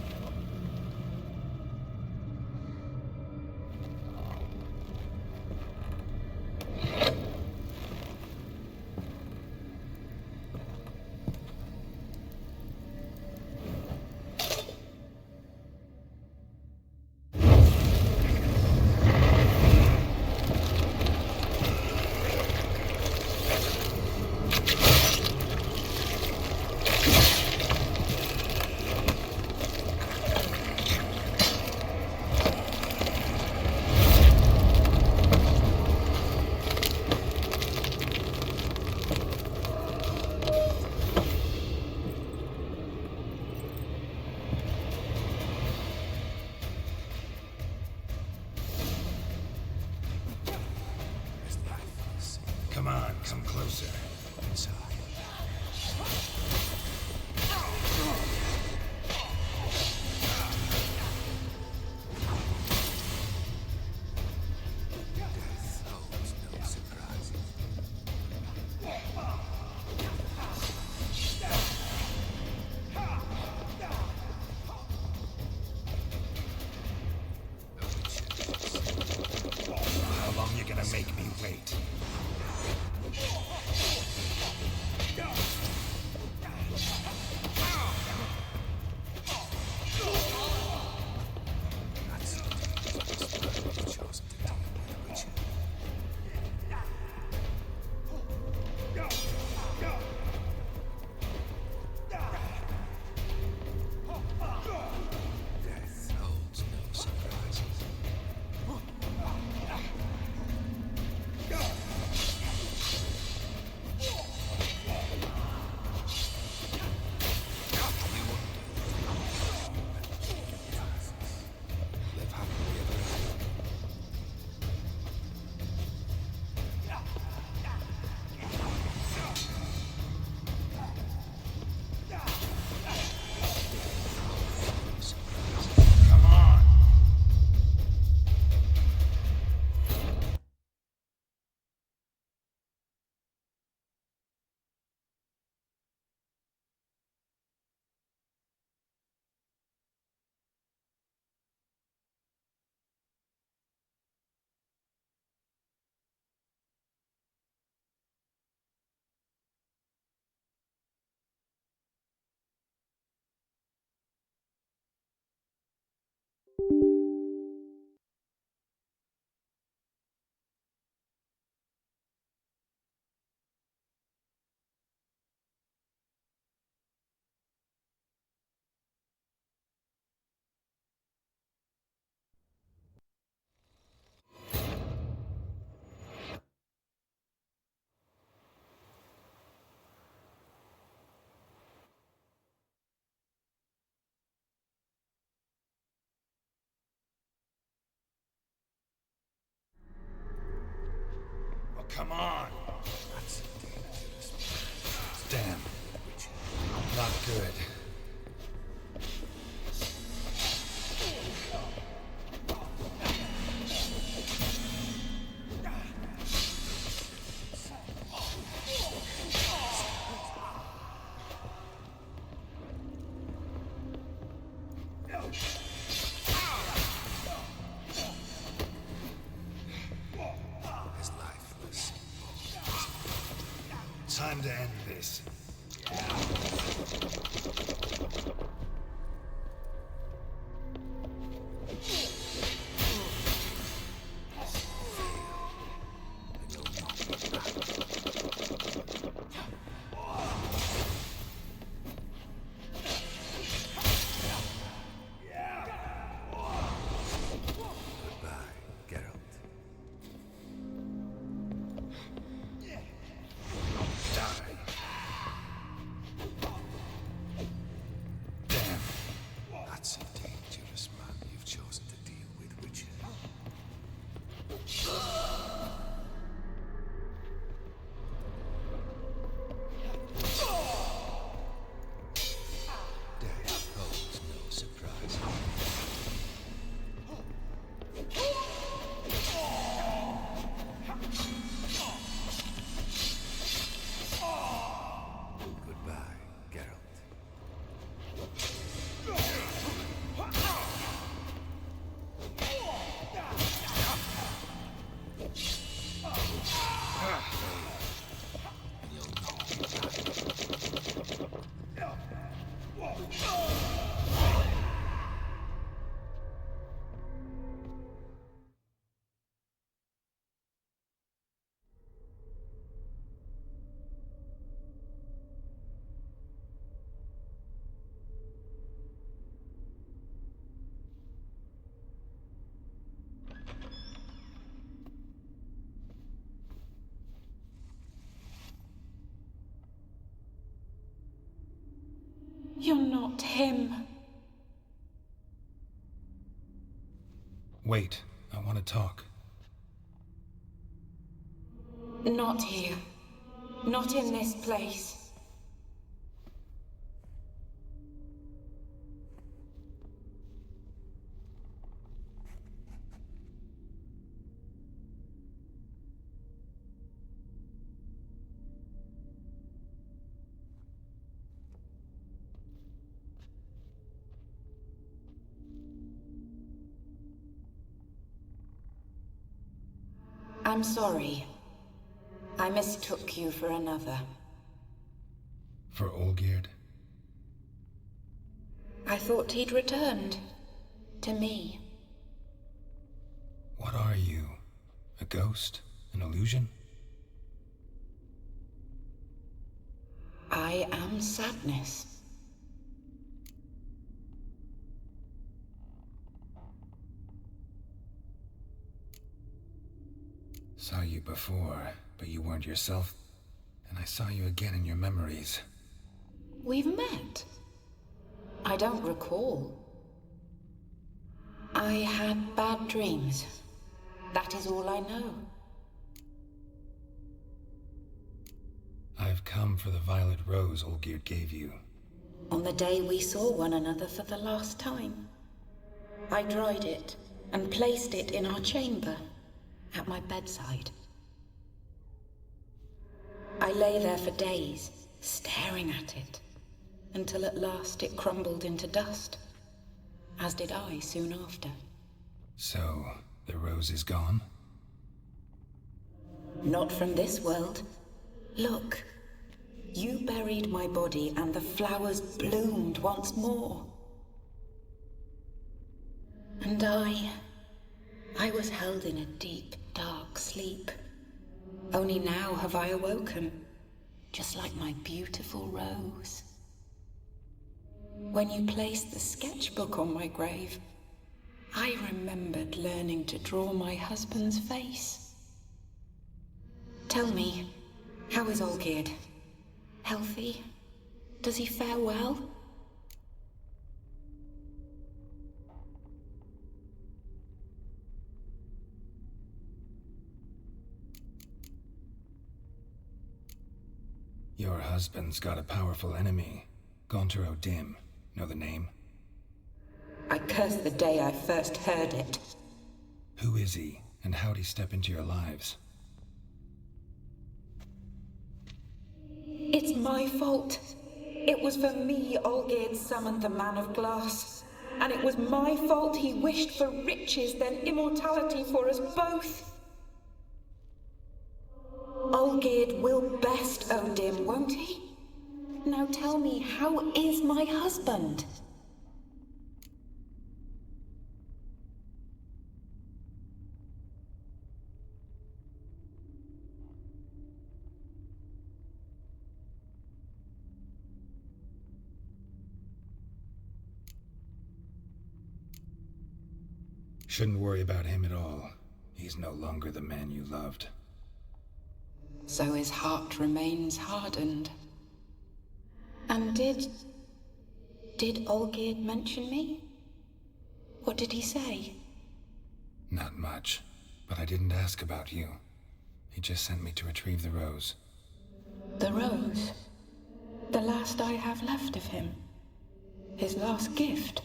[SPEAKER 4] Come on! Damn. Not good.
[SPEAKER 3] It's lifeless. Time to end this.
[SPEAKER 7] You're not him.
[SPEAKER 4] Wait, I want to talk.
[SPEAKER 7] Not here. Not in this place. I'm sorry. I mistook you for another.
[SPEAKER 4] For Olgierd?
[SPEAKER 7] I thought he'd returned. To me.
[SPEAKER 4] What are you? A ghost? An illusion?
[SPEAKER 7] I am sadness.
[SPEAKER 4] Saw you before, but you weren't yourself. And I saw you again in your memories.
[SPEAKER 7] We've met. I don't recall. I had bad dreams. That is all I know.
[SPEAKER 4] I've come for the violet rose Olgierd gave you.
[SPEAKER 7] On the day we saw one another for the last time, I dried it and placed it in our chamber, at my bedside. I lay there for days, staring at it, until at last it crumbled into dust, as did I soon after.
[SPEAKER 4] So, the rose is gone?
[SPEAKER 7] Not from this world. Look, you buried my body and the flowers bloomed once more. And I was held in a deep, dark sleep. Only now have I awoken, just like my beautiful rose. When you placed the sketchbook on my grave, I remembered learning to draw my husband's face. Tell me, how is Olgierd? Healthy? Does he fare well?
[SPEAKER 4] Your husband's got a powerful enemy. Gaunter O'Dim. Know the name?
[SPEAKER 7] I cursed the day I first heard it.
[SPEAKER 4] Who is he, and how'd he step into your lives?
[SPEAKER 7] It's my fault. It was for me Olgierd summoned the Man of Glass. And it was my fault he wished for riches then immortality for us both. Olgierd will best O'Dim, won't he? Now tell me, how is my husband?
[SPEAKER 4] Shouldn't worry about him at all. He's no longer the man you loved.
[SPEAKER 7] So his heart remains hardened. And did Olgierd mention me? What did he say?
[SPEAKER 4] Not much, but I didn't ask about you. He just sent me to retrieve the rose.
[SPEAKER 7] The rose? The last I have left of him? His last gift?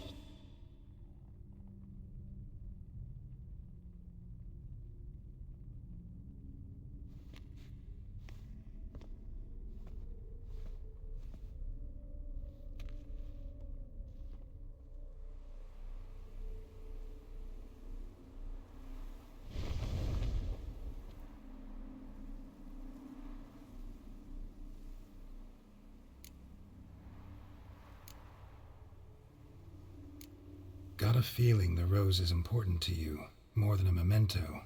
[SPEAKER 4] Got a feeling the rose is important to you, more than a memento.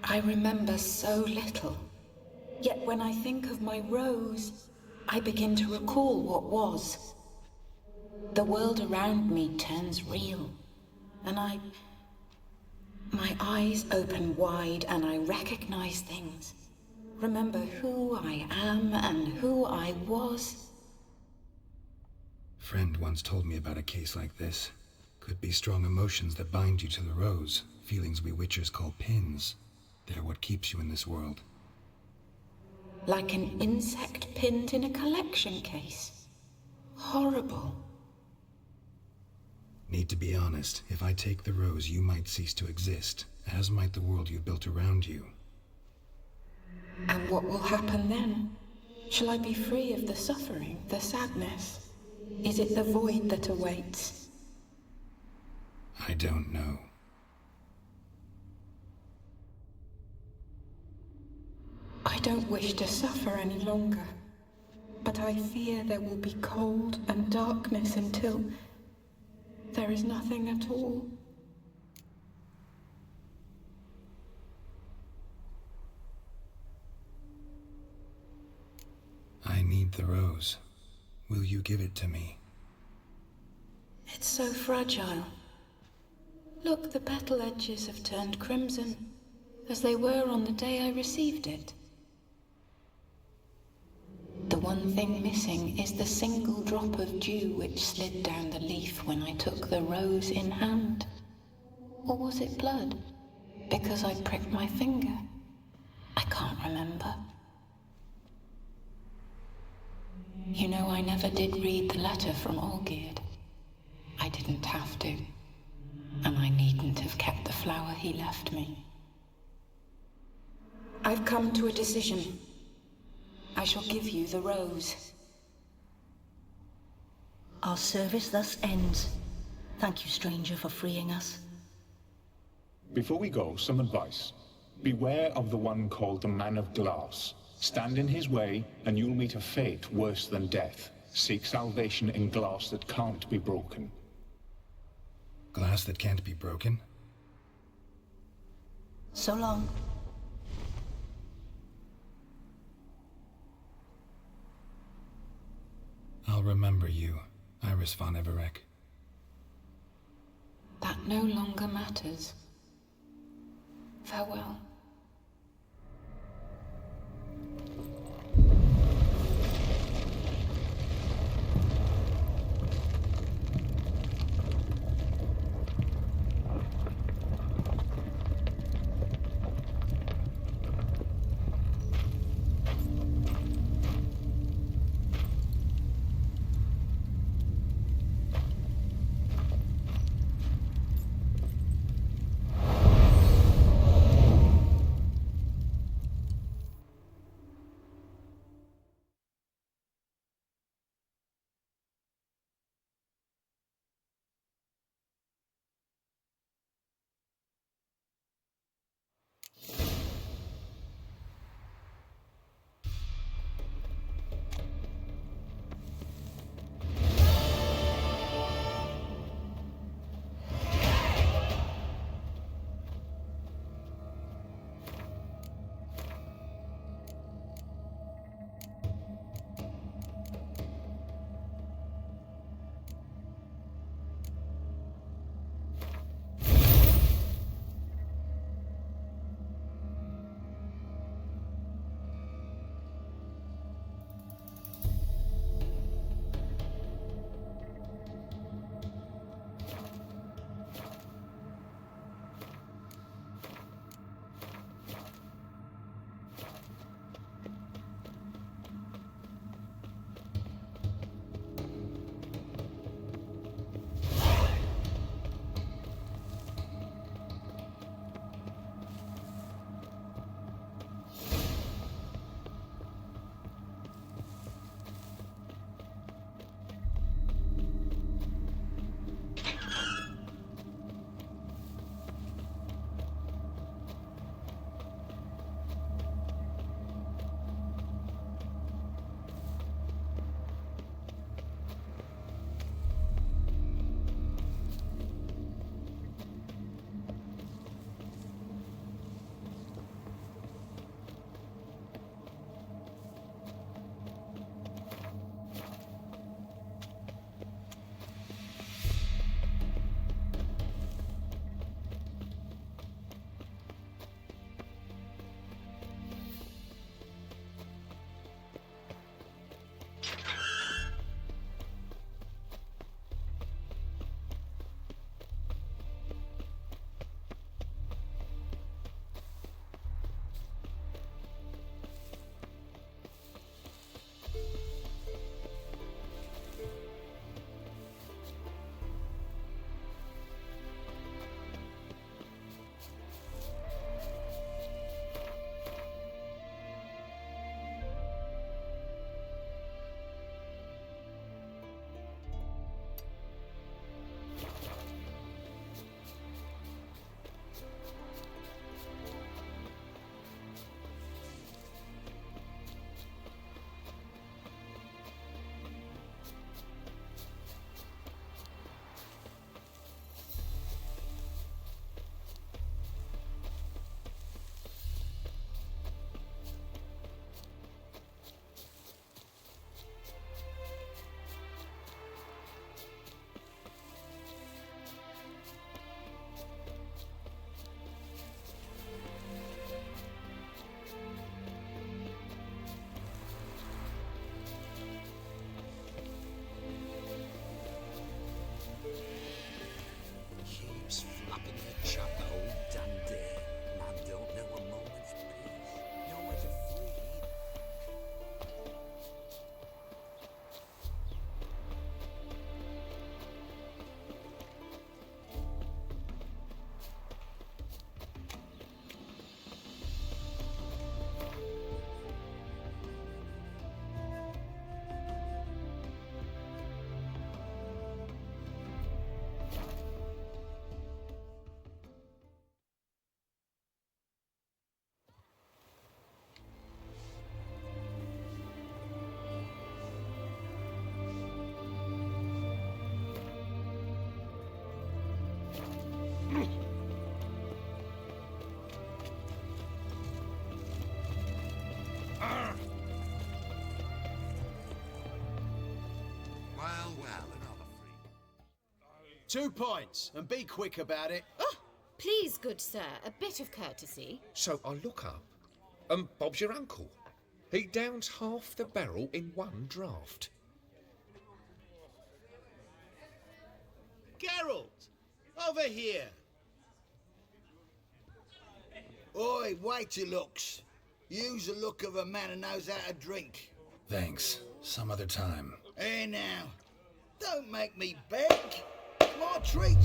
[SPEAKER 7] I remember so little. Yet when I think of my rose, I begin to recall what was. The world around me turns real, and my eyes open wide and I recognize things. Remember who I am and who I was.
[SPEAKER 4] Friend once told me about a case like this. Could be strong emotions that bind you to the rose, feelings we witchers call pins. They're what keeps you in this world.
[SPEAKER 7] Like an insect pinned in a collection case. Horrible.
[SPEAKER 4] Need to be honest, if I take the rose, you might cease to exist, as might the world you built around you.
[SPEAKER 7] And what will happen then? Shall I be free of the suffering, the sadness? Is it the void that awaits?
[SPEAKER 4] I don't know.
[SPEAKER 7] I don't wish to suffer any longer, but I fear there will be cold and darkness until there is nothing at all.
[SPEAKER 4] I need the rose. Will you give it to me?
[SPEAKER 7] It's so fragile. Look, the petal edges have turned crimson, as they were on the day I received it. The one thing missing is the single drop of dew which slid down the leaf when I took the rose in hand. Or was it blood? Because I pricked my finger? I can't remember. You know, I never did read the letter from Olgierd. I didn't have to. And I needn't have kept the flower he left me. I've come to a decision. I shall give you the rose.
[SPEAKER 5] Our service thus ends. Thank you, stranger, for freeing us.
[SPEAKER 2] Before we go, some advice. Beware of the one called the Man of Glass. Stand in his way, and you'll meet a fate worse than death. Seek salvation in glass that can't be broken.
[SPEAKER 4] Glass that can't be broken?
[SPEAKER 5] So long.
[SPEAKER 4] I'll remember you, Iris von Everec.
[SPEAKER 7] That no longer matters. Farewell.
[SPEAKER 10] Keeps flopping her chop, the old Dundee. And I don't know a moment's peace. Nowhere to flee either. Well, another freak.
[SPEAKER 1] 2 points, and be quick about it.
[SPEAKER 8] Oh, please, good sir, a bit of courtesy.
[SPEAKER 6] So I look up, and Bob's your uncle. He downs half the barrel in one draught.
[SPEAKER 1] Geralt, over here.
[SPEAKER 11] Oi, wait your looks. Use the look of a man who knows how to drink.
[SPEAKER 4] Thanks. Some other time.
[SPEAKER 11] Here now. Don't make me beg. My treat.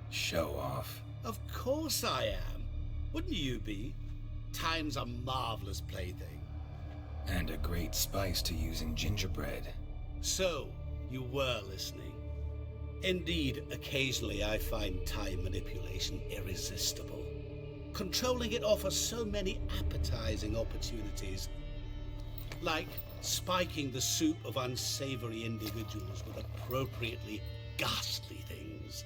[SPEAKER 4] Show off.
[SPEAKER 1] Of course I am. Wouldn't you be? Time's a marvelous plaything.
[SPEAKER 4] And a great spice to use in gingerbread.
[SPEAKER 1] So, you were listening. Indeed, occasionally I find time manipulation irresistible. Controlling it offers so many appetizing opportunities. Like spiking the soup of unsavory individuals with appropriately ghastly things.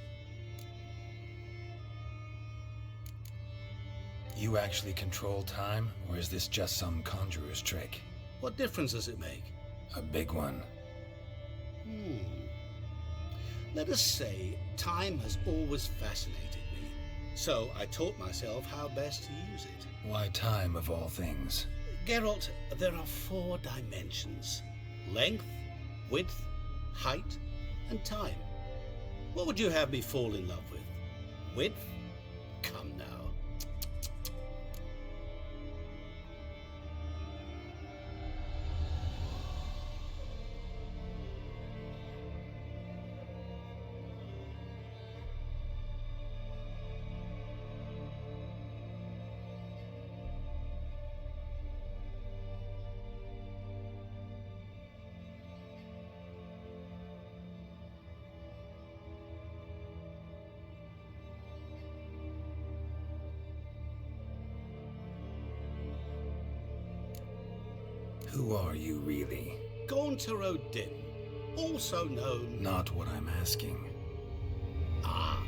[SPEAKER 4] You actually control time, or is this just some conjurer's trick?
[SPEAKER 1] What difference does it make?
[SPEAKER 4] A big one.
[SPEAKER 1] Let us say, time has always fascinated me. So I taught myself how best to use it.
[SPEAKER 4] Why time, of all things?
[SPEAKER 1] Geralt, there are 4 dimensions. Length, width, height, and time. What would you have me fall in love with? Width? Come now.
[SPEAKER 4] Who are you, really?
[SPEAKER 1] Gaunter O'Din, also known...
[SPEAKER 4] Not what I'm asking.
[SPEAKER 1] Ah,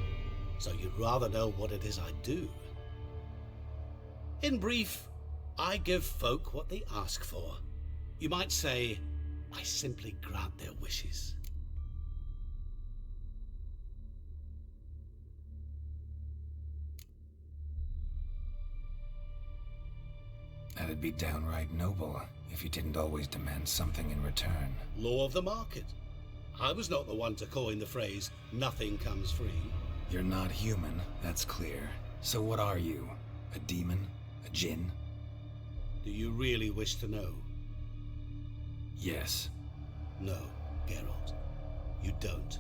[SPEAKER 1] so you'd rather know what it is I do? In brief, I give folk what they ask for. You might say, I simply grant their wishes.
[SPEAKER 4] That'd be downright noble if you didn't always demand something in return.
[SPEAKER 1] Law of the market. I was not the one to coin the phrase, nothing comes free.
[SPEAKER 4] You're not human, that's clear. So what are you? A demon? A djinn?
[SPEAKER 1] Do you really wish to know?
[SPEAKER 4] Yes.
[SPEAKER 1] No, Geralt. You don't.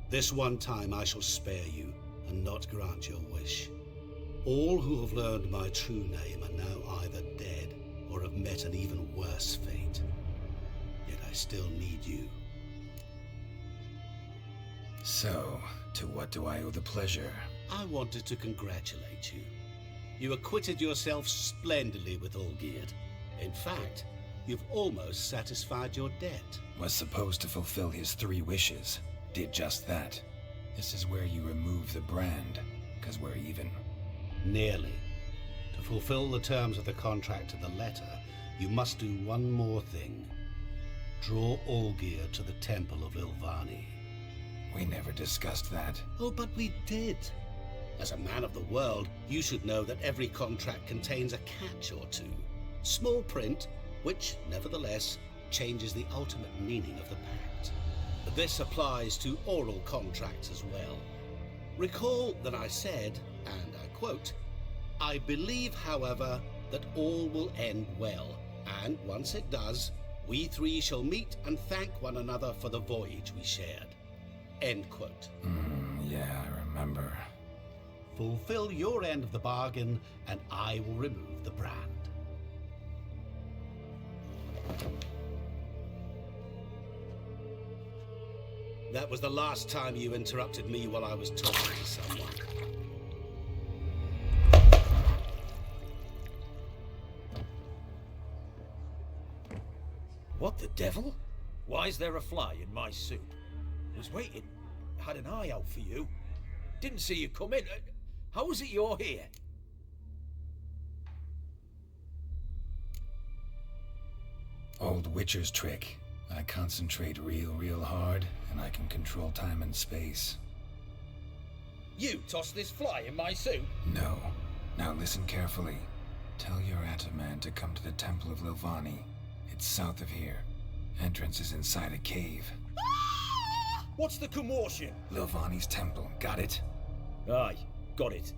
[SPEAKER 1] This one time I shall spare you, and not grant your wish. All who have learned my true name are now either dead, or have met an even worse fate. Yet I still need you.
[SPEAKER 4] So, to what do I owe the pleasure?
[SPEAKER 1] I wanted to congratulate you. You acquitted yourself splendidly with Olgierd. In fact, you've almost satisfied your debt.
[SPEAKER 4] Was supposed to fulfill his 3 wishes. Did just that. This is where you remove the brand, because we're even.
[SPEAKER 1] Nearly. To fulfill the terms of the contract to the letter, you must do one more thing. Draw Olgierd to the Temple of Ilvani.
[SPEAKER 4] We never discussed that.
[SPEAKER 1] Oh, but we did. As a man of the world, you should know that every contract contains a catch or two. Small print, which, nevertheless, changes the ultimate meaning of the pact. This applies to oral contracts as well. Recall that I said, and I quote, I believe, however, that all will end well, and once it does, we 3 shall meet and thank one another for the voyage we shared. End quote.
[SPEAKER 4] Yeah, I remember.
[SPEAKER 1] Fulfill your end of the bargain, and I will remove the brand. That was the last time you interrupted me while I was talking to someone.
[SPEAKER 10] What the devil? Why is there a fly in my soup? Was waiting. Had an eye out for you. Didn't see you come in. How is it you're here?
[SPEAKER 4] Old Witcher's trick. I concentrate real hard, and I can control time and space.
[SPEAKER 10] You tossed this fly in my soup?
[SPEAKER 4] No. Now listen carefully. Tell your Ataman to come to the Temple of Ilvani. It's south of here. Entrance is inside a cave.
[SPEAKER 10] What's the commotion?
[SPEAKER 4] Ilvani's temple, got it?
[SPEAKER 10] Aye, got it.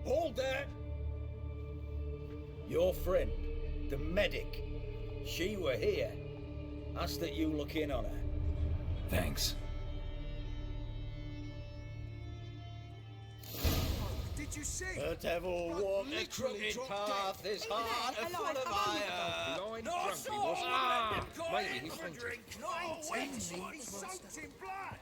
[SPEAKER 10] Hold there! Your friend, the medic, she were here. Ask that you look in on her.
[SPEAKER 4] Thanks.
[SPEAKER 11] Did you see?
[SPEAKER 10] The devil walked a crooked path, his heart a full of fire.
[SPEAKER 11] No,
[SPEAKER 10] Maybe he's fainted.
[SPEAKER 11] drink. No, wait, he's soaked in blood.